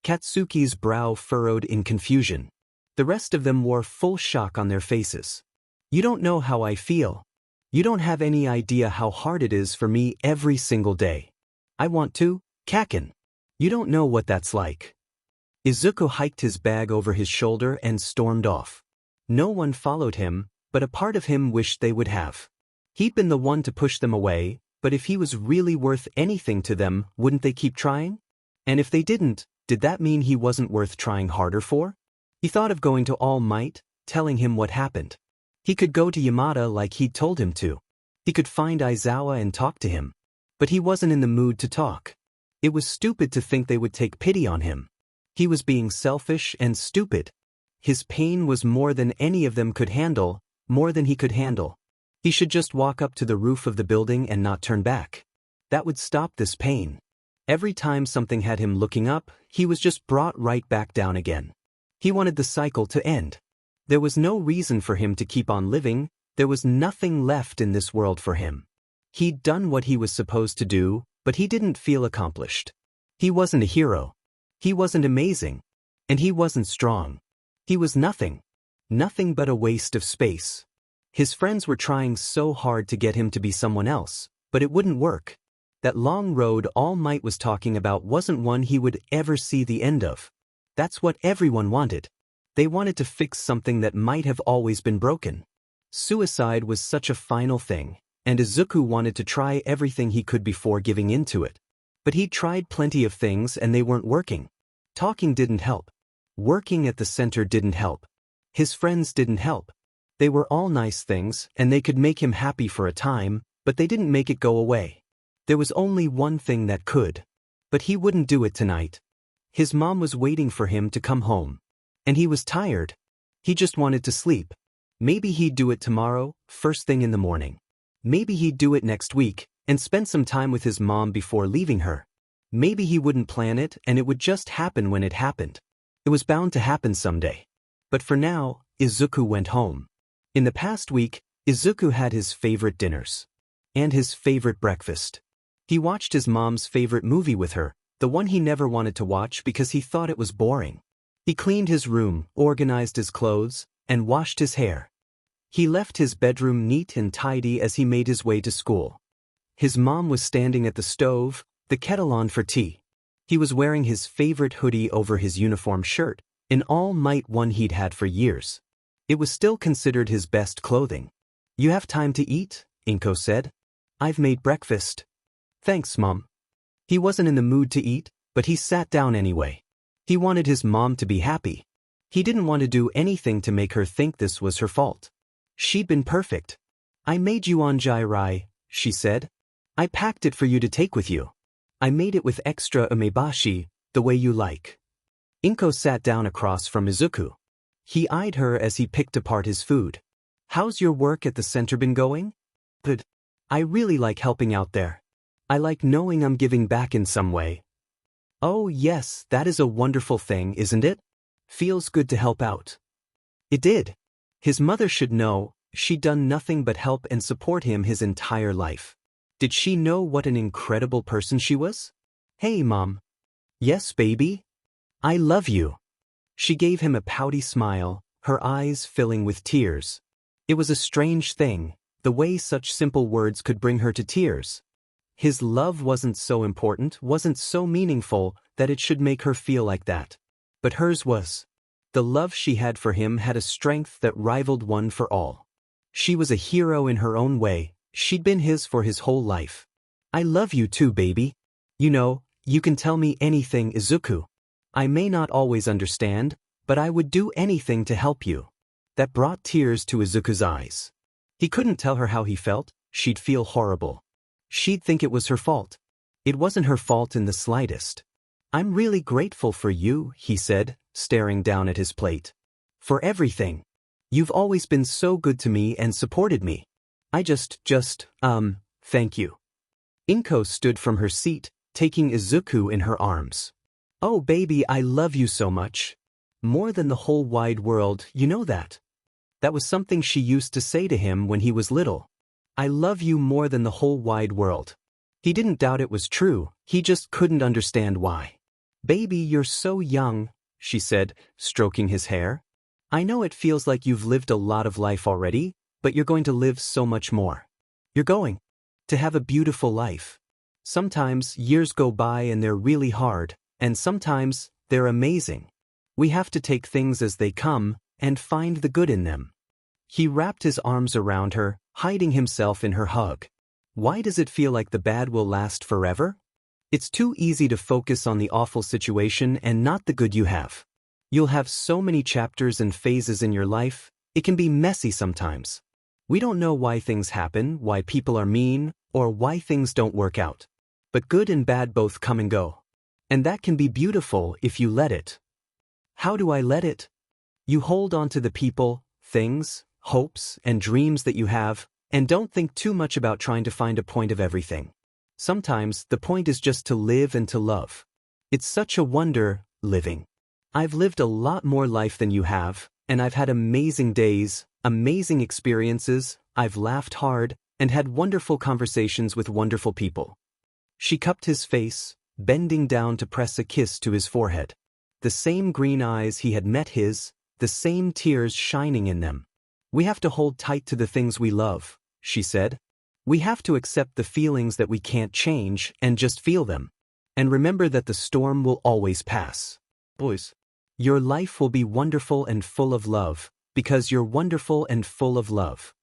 Katsuki's brow furrowed in confusion. The rest of them wore full shock on their faces. You don't know how I feel. You don't have any idea how hard it is for me every single day. I want to, Kaken. You don't know what that's like. Izuku hiked his bag over his shoulder and stormed off. No one followed him, but a part of him wished they would have. He'd been the one to push them away, but if he was really worth anything to them, wouldn't they keep trying? And if they didn't, did that mean he wasn't worth trying harder for? He thought of going to All Might, telling him what happened. He could go to Yamada like he'd told him to. He could find Aizawa and talk to him. But he wasn't in the mood to talk. It was stupid to think they would take pity on him. He was being selfish and stupid. His pain was more than any of them could handle, more than he could handle. He should just walk up to the roof of the building and not turn back. That would stop this pain. Every time something had him looking up, he was just brought right back down again. He wanted the cycle to end. There was no reason for him to keep on living, there was nothing left in this world for him. He'd done what he was supposed to do, but he didn't feel accomplished. He wasn't a hero. He wasn't amazing. And he wasn't strong. He was nothing. Nothing but a waste of space. His friends were trying so hard to get him to be someone else, but it wouldn't work. That long road All Might was talking about wasn't one he would ever see the end of. That's what everyone wanted. They wanted to fix something that might have always been broken. Suicide was such a final thing, and Izuku wanted to try everything he could before giving in to it. But he'd tried plenty of things and they weren't working. Talking didn't help. Working at the center didn't help. His friends didn't help. They were all nice things, and they could make him happy for a time, but they didn't make it go away. There was only one thing that could. But he wouldn't do it tonight. His mom was waiting for him to come home. And he was tired. He just wanted to sleep. Maybe he'd do it tomorrow, first thing in the morning. Maybe he'd do it next week, and spend some time with his mom before leaving her. Maybe he wouldn't plan it and it would just happen when it happened. It was bound to happen someday. But for now, Izuku went home. In the past week, Izuku had his favorite dinners. And his favorite breakfast. He watched his mom's favorite movie with her, the one he never wanted to watch because he thought it was boring. He cleaned his room, organized his clothes, and washed his hair. He left his bedroom neat and tidy as he made his way to school. His mom was standing at the stove, the kettle on for tea. He was wearing his favorite hoodie over his uniform shirt, an all-might one he'd had for years. It was still considered his best clothing. "You have time to eat?" Inko said. "I've made breakfast." "Thanks, Mom." He wasn't in the mood to eat, but he sat down anyway. He wanted his mom to be happy. He didn't want to do anything to make her think this was her fault. She'd been perfect. "I made you onjairai," she said. "I packed it for you to take with you. I made it with extra umebashi, the way you like." Inko sat down across from Izuku. He eyed her as he picked apart his food. "How's your work at the center been going?" "Good. I really like helping out there. I like knowing I'm giving back in some way." "Oh yes, that is a wonderful thing, isn't it? Feels good to help out." It did. His mother should know. She'd done nothing but help and support him his entire life. Did she know what an incredible person she was? "Hey, Mom." "Yes, baby? I love you." She gave him a pouty smile, her eyes filling with tears. It was a strange thing, the way such simple words could bring her to tears. His love wasn't so important, wasn't so meaningful, that it should make her feel like that. But hers was. The love she had for him had a strength that rivaled one for all. She was a hero in her own way. She'd been his for his whole life. "I love you too, baby. You know, you can tell me anything, Izuku. I may not always understand, but I would do anything to help you." That brought tears to Izuku's eyes. He couldn't tell her how he felt. She'd feel horrible. She'd think it was her fault. It wasn't her fault in the slightest. "I'm really grateful for you," he said, staring down at his plate. "For everything. You've always been so good to me and supported me. I thank you." Inko stood from her seat, taking Izuku in her arms. "Oh baby, I love you so much. More than the whole wide world, you know that." That was something she used to say to him when he was little. "I love you more than the whole wide world." He didn't doubt it was true, he just couldn't understand why. "Baby, you're so young," she said, stroking his hair. "I know it feels like you've lived a lot of life already, but you're going to live so much more. You're going to have a beautiful life. Sometimes years go by and they're really hard, and sometimes they're amazing. We have to take things as they come and find the good in them." He wrapped his arms around her, hiding himself in her hug. "Why does it feel like the bad will last forever? It's too easy to focus on the awful situation and not the good you have. You'll have so many chapters and phases in your life, it can be messy sometimes. We don't know why things happen, why people are mean, or why things don't work out. But good and bad both come and go. And that can be beautiful if you let it." "How do I let it?" "You hold on to the people, things, hopes, and dreams that you have, and don't think too much about trying to find a point of everything. Sometimes the point is just to live and to love. It's such a wonder, living. I've lived a lot more life than you have, and I've had amazing days, amazing experiences, I've laughed hard, and had wonderful conversations with wonderful people." She cupped his face, bending down to press a kiss to his forehead. The same green eyes he had met his, the same tears shining in them. "We have to hold tight to the things we love," she said. "We have to accept the feelings that we can't change and just feel them. And remember that the storm will always pass. Boys, your life will be wonderful and full of love, because you're wonderful and full of love."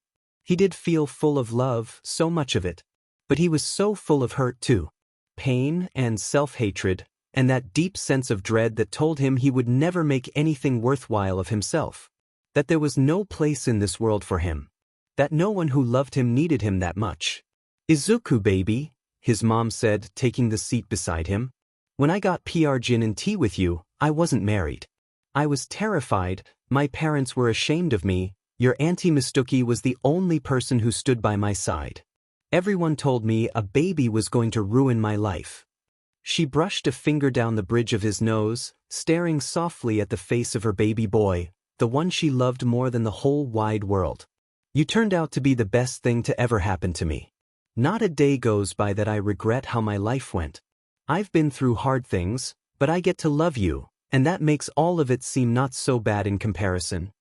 He did feel full of love, so much of it. But he was so full of hurt too. Pain and self-hatred, and that deep sense of dread that told him he would never make anything worthwhile of himself. That there was no place in this world for him. That no one who loved him needed him that much. "Izuku, baby," his mom said, taking the seat beside him. "When I got PR gin and tea with you, I wasn't married. I was terrified, my parents were ashamed of me, your Auntie Mistuki was the only person who stood by my side. Everyone told me a baby was going to ruin my life." She brushed a finger down the bridge of his nose, staring softly at the face of her baby boy, the one she loved more than the whole wide world. "You turned out to be the best thing to ever happen to me. Not a day goes by that I regret how my life went. I've been through hard things, but I get to love you, and that makes all of it seem not so bad in comparison."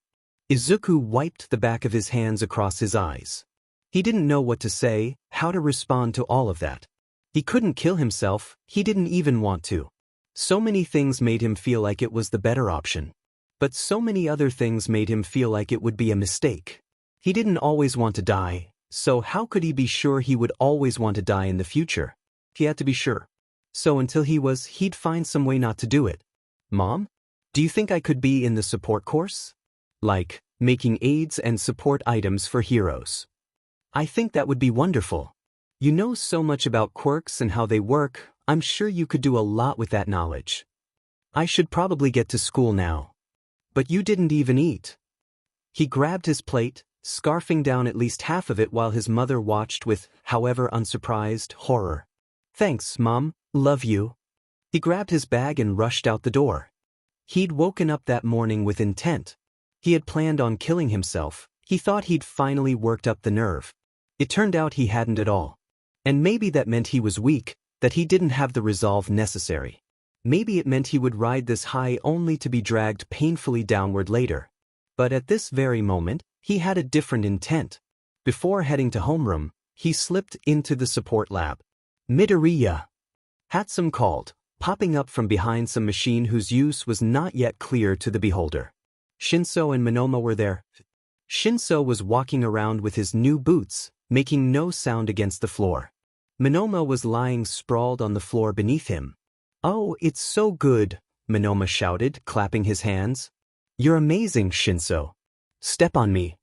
Izuku wiped the back of his hands across his eyes. He didn't know what to say, how to respond to all of that. He couldn't kill himself, he didn't even want to. So many things made him feel like it was the better option. But so many other things made him feel like it would be a mistake. He didn't always want to die, so how could he be sure he would always want to die in the future? He had to be sure. So until he'd find some way not to do it. "Mom? Do you think I could be in the support course? Like, making aids and support items for heroes. I think that would be wonderful. You know so much about quirks and how they work, I'm sure you could do a lot with that knowledge. I should probably get to school now. But you didn't even eat." He grabbed his plate, scarfing down at least half of it while his mother watched with, however unsurprised, horror. "Thanks, Mom, love you." He grabbed his bag and rushed out the door. He'd woken up that morning with intent. He had planned on killing himself, he thought he'd finally worked up the nerve. It turned out he hadn't at all. And maybe that meant he was weak, that he didn't have the resolve necessary. Maybe it meant he would ride this high only to be dragged painfully downward later. But at this very moment, he had a different intent. Before heading to homeroom, he slipped into the support lab. "Midoriya," Hatsum called, popping up from behind some machine whose use was not yet clear to the beholder. Shinso and Monoma were there. Shinso was walking around with his new boots, making no sound against the floor. Monoma was lying sprawled on the floor beneath him. "Oh, it's so good," Monoma shouted, clapping his hands. "You're amazing, Shinso. Step on me."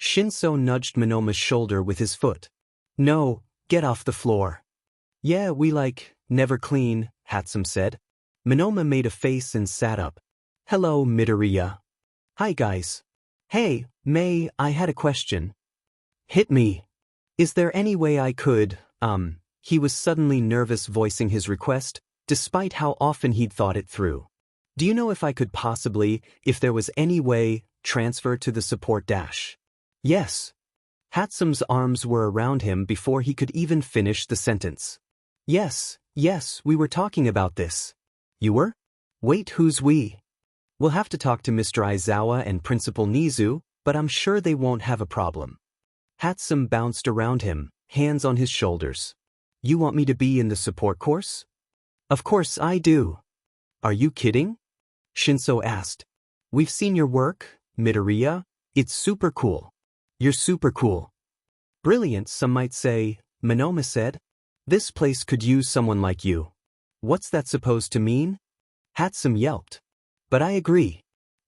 Shinso nudged Monoma's shoulder with his foot. "No, get off the floor." "Yeah, we never clean," Hatsum said. Monoma made a face and sat up. "Hello, Midoriya." "Hi, guys." "Hey, May, I had a question." "Hit me." "Is there any way I could, he was suddenly nervous voicing his request, despite how often he'd thought it through. "Do you know if I could possibly, if there was any way, transfer to the support dash?" "Yes." Hatsum's arms were around him before he could even finish the sentence. Yes, we were talking about this." "You were? Wait, who's we?" "We'll have to talk to Mr. Aizawa and Principal Nizu, but I'm sure they won't have a problem." Hatsum bounced around him, hands on his shoulders. "You want me to be in the support course?" "Of course I do." "Are you kidding?" Shinso asked. "We've seen your work, Midoriya. It's super cool." "You're super cool." "Brilliant, some might say," Monoma said. "This place could use someone like you." "What's that supposed to mean?" Hatsum yelped. "But I agree.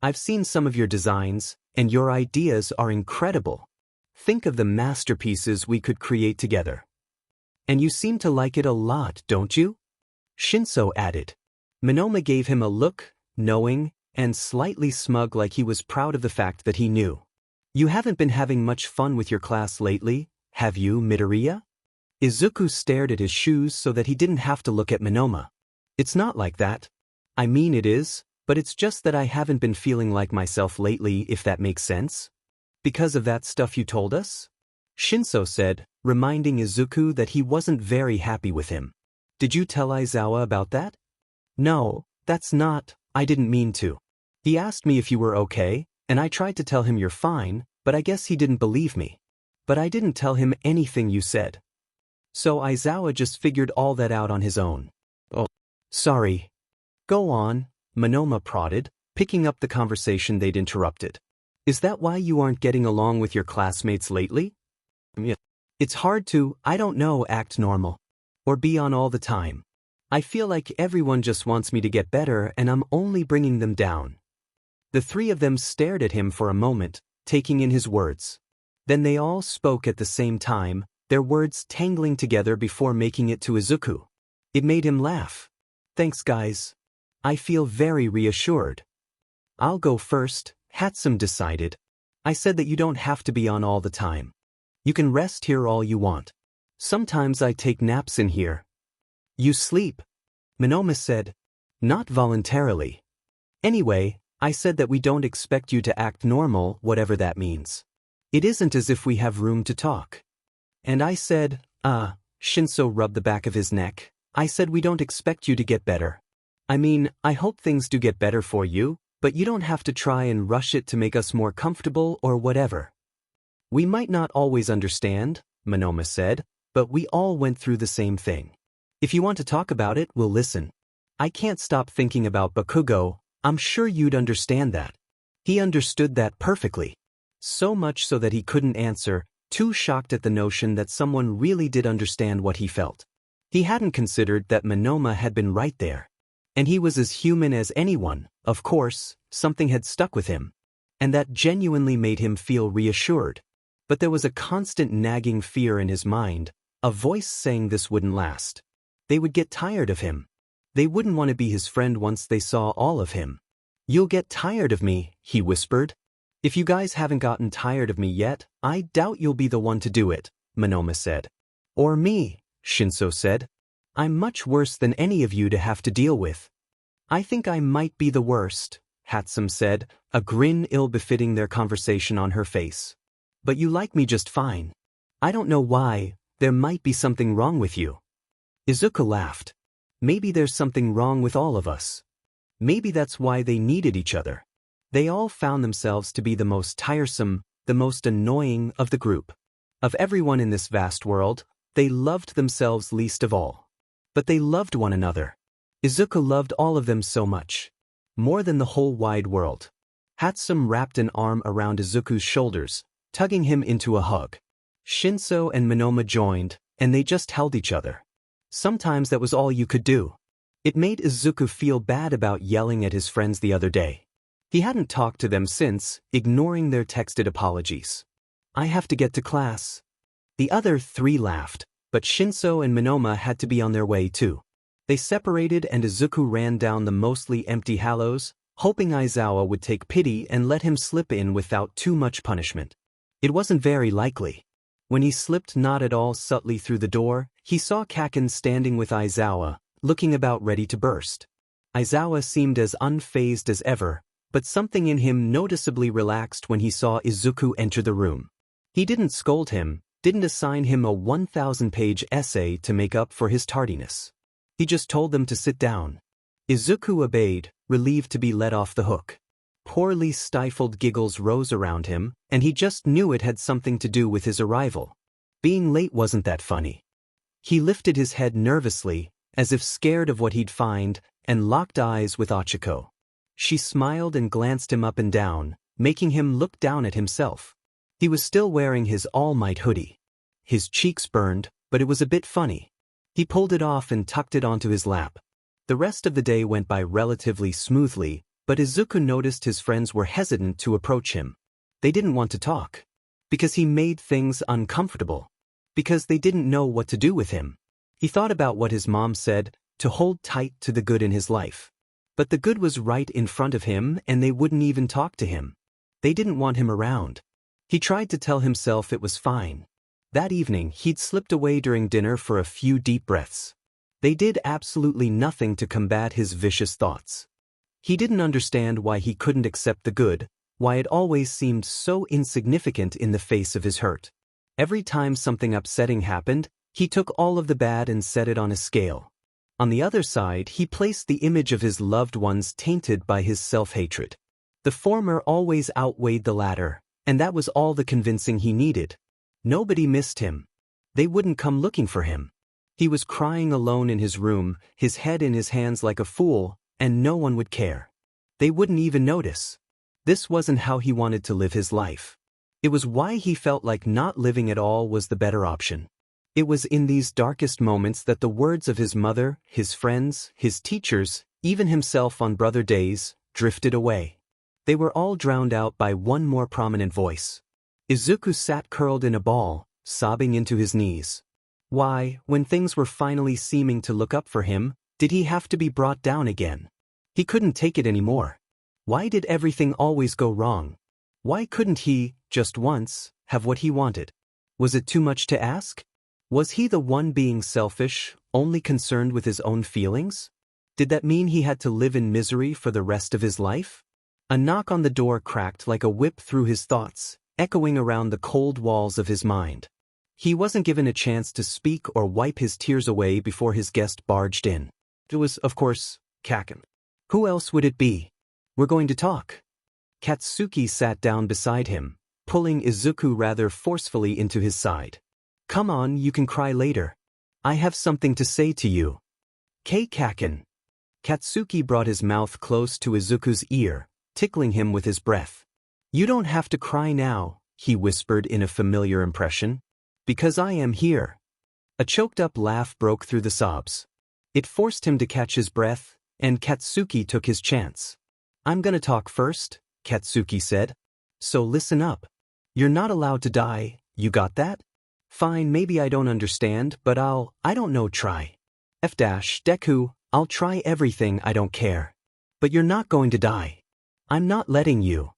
I've seen some of your designs, and your ideas are incredible. Think of the masterpieces we could create together. And you seem to like it a lot, don't you?" Shinso added. Monoma gave him a look, knowing, and slightly smug, like he was proud of the fact that he knew. "You haven't been having much fun with your class lately, have you, Midoriya?" Izuku stared at his shoes so that he didn't have to look at Monoma. "It's not like that. I mean it is, but it's just that I haven't been feeling like myself lately, if that makes sense." "Because of that stuff you told us?" Shinso said, reminding Izuku that he wasn't very happy with him. "Did you tell Aizawa about that?" "No, that's not, I didn't mean to. He asked me if you were okay, and I tried to tell him you're fine, but I guess he didn't believe me. But I didn't tell him anything you said. So Aizawa just figured all that out on his own." "Oh, sorry." "Go on," Monoma prodded, picking up the conversation they'd interrupted. "Is that why you aren't getting along with your classmates lately?" "Yeah. It's hard to, I don't know, act normal. Or be on all the time. I feel like everyone just wants me to get better and I'm only bringing them down. The three of them stared at him for a moment, taking in his words. Then they all spoke at the same time, their words tangling together before making it to Izuku. It made him laugh. Thanks guys. I feel very reassured. I'll go first, Hatsum decided. I said that you don't have to be on all the time. You can rest here all you want. Sometimes I take naps in here. You sleep, Monoma said. Not voluntarily. Anyway, I said that we don't expect you to act normal, whatever that means. It isn't as if we have room to talk. And I said, Shinso rubbed the back of his neck. I said we don't expect you to get better. I mean, I hope things do get better for you, but you don't have to try and rush it to make us more comfortable or whatever. We might not always understand, Monoma said, but we all went through the same thing. If you want to talk about it, we'll listen. I can't stop thinking about Bakugo. I'm sure you'd understand that. He understood that perfectly. So much so that he couldn't answer, too shocked at the notion that someone really did understand what he felt. He hadn't considered that Monoma had been right there. And he was as human as anyone, of course, something had stuck with him. And that genuinely made him feel reassured. But there was a constant nagging fear in his mind, a voice saying this wouldn't last. They would get tired of him. They wouldn't want to be his friend once they saw all of him. You'll get tired of me, he whispered. If you guys haven't gotten tired of me yet, I doubt you'll be the one to do it, Monoma said. Or me, Shinso said. I'm much worse than any of you to have to deal with. I think I might be the worst, Hatsum said, a grin ill-befitting their conversation on her face. But you like me just fine. I don't know why, there might be something wrong with you. Izuku laughed. Maybe there's something wrong with all of us. Maybe that's why they needed each other. They all found themselves to be the most tiresome, the most annoying of the group. Of everyone in this vast world, they loved themselves least of all. But they loved one another. Izuku loved all of them so much. More than the whole wide world. Hatsum wrapped an arm around Izuku's shoulders, tugging him into a hug. Shinso and Monoma joined, and they just held each other. Sometimes that was all you could do. It made Izuku feel bad about yelling at his friends the other day. He hadn't talked to them since, ignoring their texted apologies. I have to get to class. The other three laughed, but Shinso and Monoma had to be on their way too. They separated and Izuku ran down the mostly empty hallows, hoping Aizawa would take pity and let him slip in without too much punishment. It wasn't very likely. When he slipped not at all subtly through the door, he saw Kaken standing with Aizawa, looking about ready to burst. Aizawa seemed as unfazed as ever, but something in him noticeably relaxed when he saw Izuku enter the room. He didn't scold him, didn't assign him a 1,000-page essay to make up for his tardiness. He just told them to sit down. Izuku obeyed, relieved to be let off the hook. Poorly stifled giggles rose around him, and he just knew it had something to do with his arrival. Being late wasn't that funny. He lifted his head nervously, as if scared of what he'd find, and locked eyes with Ochiko. She smiled and glanced him up and down, making him look down at himself. He was still wearing his All Might hoodie. His cheeks burned, but it was a bit funny. He pulled it off and tucked it onto his lap. The rest of the day went by relatively smoothly, but Izuku noticed his friends were hesitant to approach him. They didn't want to talk. Because he made things uncomfortable. Because they didn't know what to do with him. He thought about what his mom said, to hold tight to the good in his life. But the good was right in front of him and they wouldn't even talk to him. They didn't want him around. He tried to tell himself it was fine. That evening, he'd slipped away during dinner for a few deep breaths. They did absolutely nothing to combat his vicious thoughts. He didn't understand why he couldn't accept the good, why it always seemed so insignificant in the face of his hurt. Every time something upsetting happened, he took all of the bad and set it on a scale. On the other side, he placed the image of his loved ones tainted by his self-hatred. The former always outweighed the latter, and that was all the convincing he needed. Nobody missed him. They wouldn't come looking for him. He was crying alone in his room, his head in his hands like a fool, and no one would care. They wouldn't even notice. This wasn't how he wanted to live his life. It was why he felt like not living at all was the better option. It was in these darkest moments that the words of his mother, his friends, his teachers, even himself on brother days, drifted away. They were all drowned out by one more prominent voice. Izuku sat curled in a ball, sobbing into his knees. Why, when things were finally seeming to look up for him, did he have to be brought down again? He couldn't take it anymore. Why did everything always go wrong? Why couldn't he, just once, have what he wanted? Was it too much to ask? Was he the one being selfish, only concerned with his own feelings? Did that mean he had to live in misery for the rest of his life? A knock on the door cracked like a whip through his thoughts, echoing around the cold walls of his mind. He wasn't given a chance to speak or wipe his tears away before his guest barged in. It was, of course, Kaken. Who else would it be? We're going to talk. Katsuki sat down beside him, pulling Izuku rather forcefully into his side. Come on, you can cry later. I have something to say to you. Kaken. Katsuki brought his mouth close to Izuku's ear, tickling him with his breath. You don't have to cry now, he whispered in a familiar impression. Because I am here. A choked-up laugh broke through the sobs. It forced him to catch his breath, and Katsuki took his chance. I'm gonna talk first, Katsuki said. So listen up. You're not allowed to die, you got that? Fine, maybe I don't understand, but I don't know, try. Deku, I'll try everything, I don't care. But you're not going to die. I'm not letting you.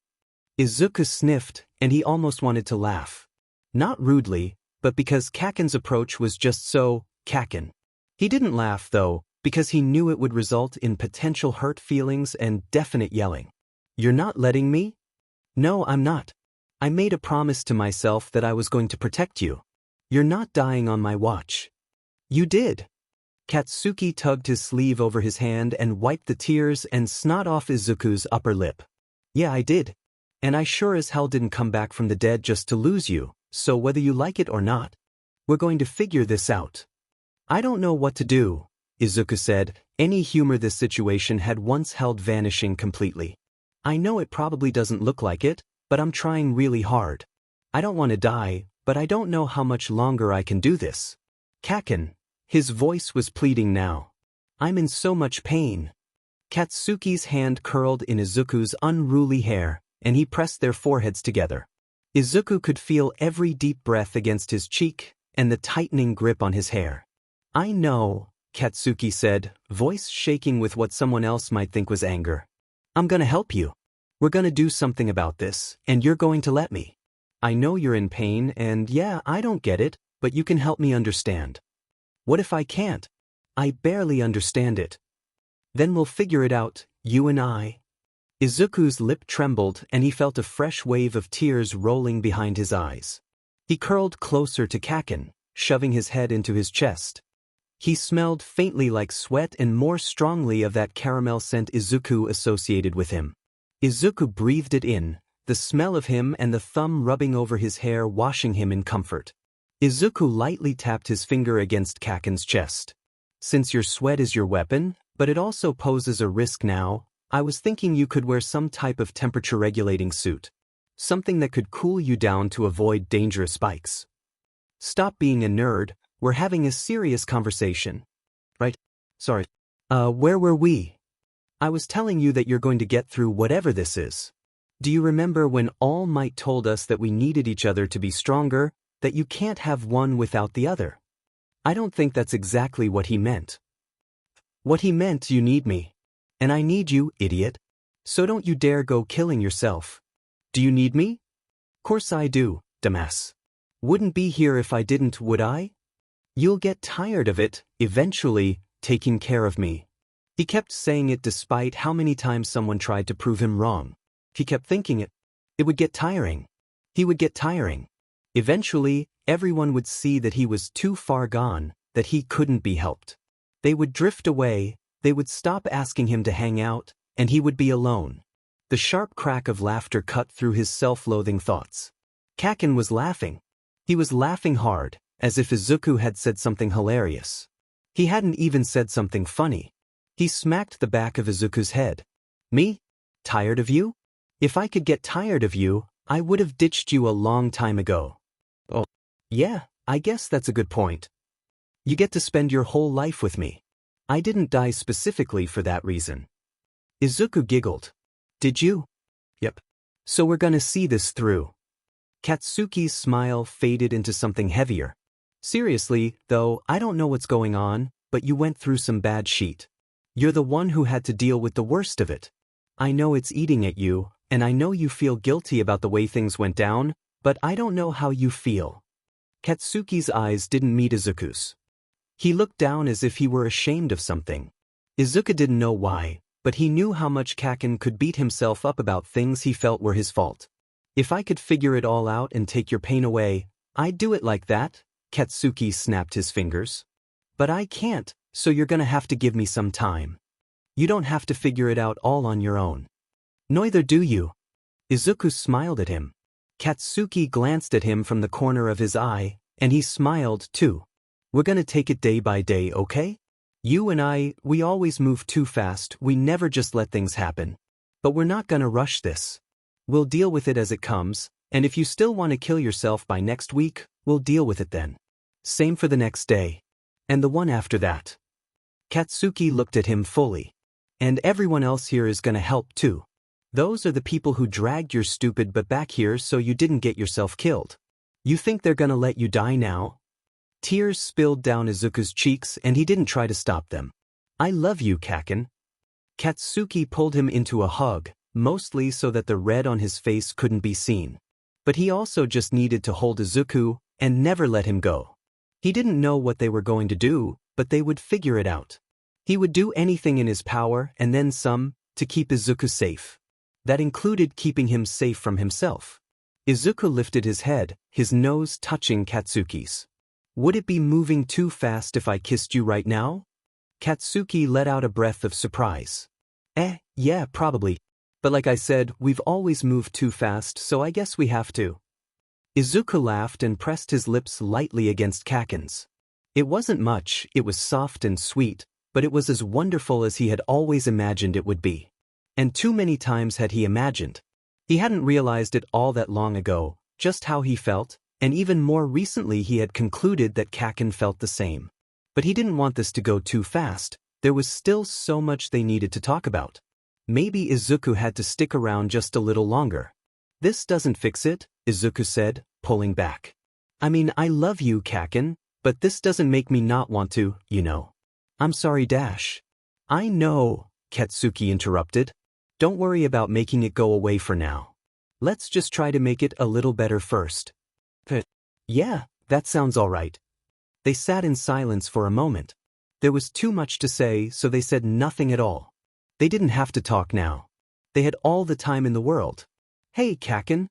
Izuku sniffed, and he almost wanted to laugh. Not rudely, but because Kaken's approach was just so Kaken. He didn't laugh, though, because he knew it would result in potential hurt feelings and definite yelling. You're not letting me? No, I'm not. I made a promise to myself that I was going to protect you. You're not dying on my watch. You did. Katsuki tugged his sleeve over his hand and wiped the tears and snot off Izuku's upper lip. Yeah, I did. And I sure as hell didn't come back from the dead just to lose you, so whether you like it or not, we're going to figure this out. I don't know what to do, Izuku said, any humor this situation had once held vanishing completely. I know it probably doesn't look like it, but I'm trying really hard. I don't want to die, but I don't know how much longer I can do this. Kaken. His voice was pleading now. I'm in so much pain. Katsuki's hand curled in Izuku's unruly hair, and he pressed their foreheads together. Izuku could feel every deep breath against his cheek, and the tightening grip on his hair. I know, Katsuki said, voice shaking with what someone else might think was anger. I'm gonna help you. We're gonna do something about this, and you're going to let me. I know you're in pain, and yeah, I don't get it, but you can help me understand. What if I can't? I barely understand it. Then we'll figure it out, you and I. Izuku's lip trembled and he felt a fresh wave of tears rolling behind his eyes. He curled closer to Kaken, shoving his head into his chest. He smelled faintly like sweat and more strongly of that caramel scent Izuku associated with him. Izuku breathed it in, the smell of him and the thumb rubbing over his hair washing him in comfort. Izuku lightly tapped his finger against Kaken's chest. Since your sweat is your weapon, but it also poses a risk now, I was thinking you could wear some type of temperature-regulating suit. Something that could cool you down to avoid dangerous spikes. Stop being a nerd, we're having a serious conversation. Right? Sorry. Where were we? I was telling you that you're going to get through whatever this is. Do you remember when All Might told us that we needed each other to be stronger, that you can't have one without the other? I don't think that's exactly what he meant. What he meant, you need me. And I need you, idiot. So don't you dare go killing yourself. Do you need me? Course I do, dumbass. Wouldn't be here if I didn't, would I? You'll get tired of it, eventually, taking care of me. He kept saying it despite how many times someone tried to prove him wrong. He kept thinking it. It would get tiring. He would get tiring. Eventually, everyone would see that he was too far gone, that he couldn't be helped. They would drift away, they would stop asking him to hang out, and he would be alone. The sharp crack of laughter cut through his self-loathing thoughts. Kaken was laughing. He was laughing hard, as if Izuku had said something hilarious. He hadn't even said something funny. He smacked the back of Izuku's head. Me? Tired of you? If I could get tired of you, I would have ditched you a long time ago. Oh, yeah, I guess that's a good point. You get to spend your whole life with me. I didn't die specifically for that reason. Izuku giggled. Did you? Yep. So we're gonna see this through. Katsuki's smile faded into something heavier. Seriously, though, I don't know what's going on, but you went through some bad shit. You're the one who had to deal with the worst of it. I know it's eating at you, and I know you feel guilty about the way things went down, but I don't know how you feel. Katsuki's eyes didn't meet Izuku's. He looked down as if he were ashamed of something. Izuku didn't know why, but he knew how much Kaken could beat himself up about things he felt were his fault. If I could figure it all out and take your pain away, I'd do it like that, Katsuki snapped his fingers. But I can't, so you're gonna have to give me some time. You don't have to figure it out all on your own. Neither do you. Izuku smiled at him. Katsuki glanced at him from the corner of his eye, and he smiled too. We're gonna take it day by day, okay? You and I, we always move too fast, we never just let things happen. But we're not gonna rush this. We'll deal with it as it comes, and if you still want to kill yourself by next week, we'll deal with it then. Same for the next day. And the one after that. Katsuki looked at him fully. And everyone else here is gonna help too. Those are the people who dragged your stupid butt back here so you didn't get yourself killed. You think they're gonna let you die now? Tears spilled down Izuku's cheeks and he didn't try to stop them. I love you, Kaken. Katsuki pulled him into a hug, mostly so that the red on his face couldn't be seen. But he also just needed to hold Izuku and never let him go. He didn't know what they were going to do, but they would figure it out. He would do anything in his power and then some, to keep Izuku safe. That included keeping him safe from himself. Izuku lifted his head, his nose touching Katsuki's. Would it be moving too fast if I kissed you right now? Katsuki let out a breath of surprise. Yeah, probably. But like I said, we've always moved too fast, so I guess we have to. Izuku laughed and pressed his lips lightly against Kaken's. It wasn't much, it was soft and sweet, but it was as wonderful as he had always imagined it would be. And too many times had he imagined. He hadn't realized it all that long ago, just how he felt, and even more recently he had concluded that Kaken felt the same. But he didn't want this to go too fast, there was still so much they needed to talk about. Maybe Izuku had to stick around just a little longer. This doesn't fix it, Izuku said, pulling back. I mean, I love you, Kaken, but this doesn't make me not want to, you know. I'm sorry, Dash. I know, Katsuki interrupted. Don't worry about making it go away for now. Let's just try to make it a little better first. Yeah, that sounds all right. They sat in silence for a moment. There was too much to say, so they said nothing at all. They didn't have to talk now. They had all the time in the world. Hey, Kaken.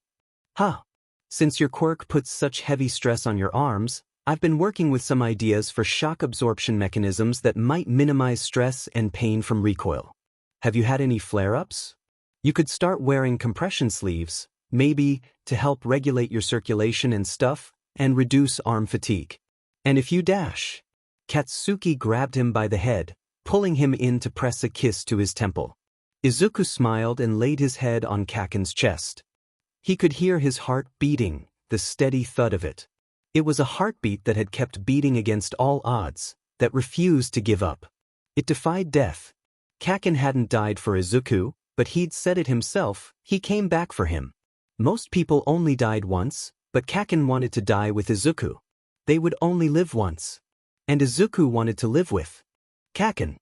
Since your quirk puts such heavy stress on your arms, I've been working with some ideas for shock absorption mechanisms that might minimize stress and pain from recoil. Have you had any flare-ups? You could start wearing compression sleeves, maybe, to help regulate your circulation and stuff, and reduce arm fatigue. And if you dash. Katsuki grabbed him by the head, pulling him in to press a kiss to his temple. Izuku smiled and laid his head on Kaken's chest. He could hear his heart beating, the steady thud of it. It was a heartbeat that had kept beating against all odds, that refused to give up. It defied death. Kaken hadn't died for Izuku, but he'd said it himself, he came back for him. Most people only died once, but Kaken wanted to die with Izuku. They would only live once. And Izuku wanted to live with Kaken.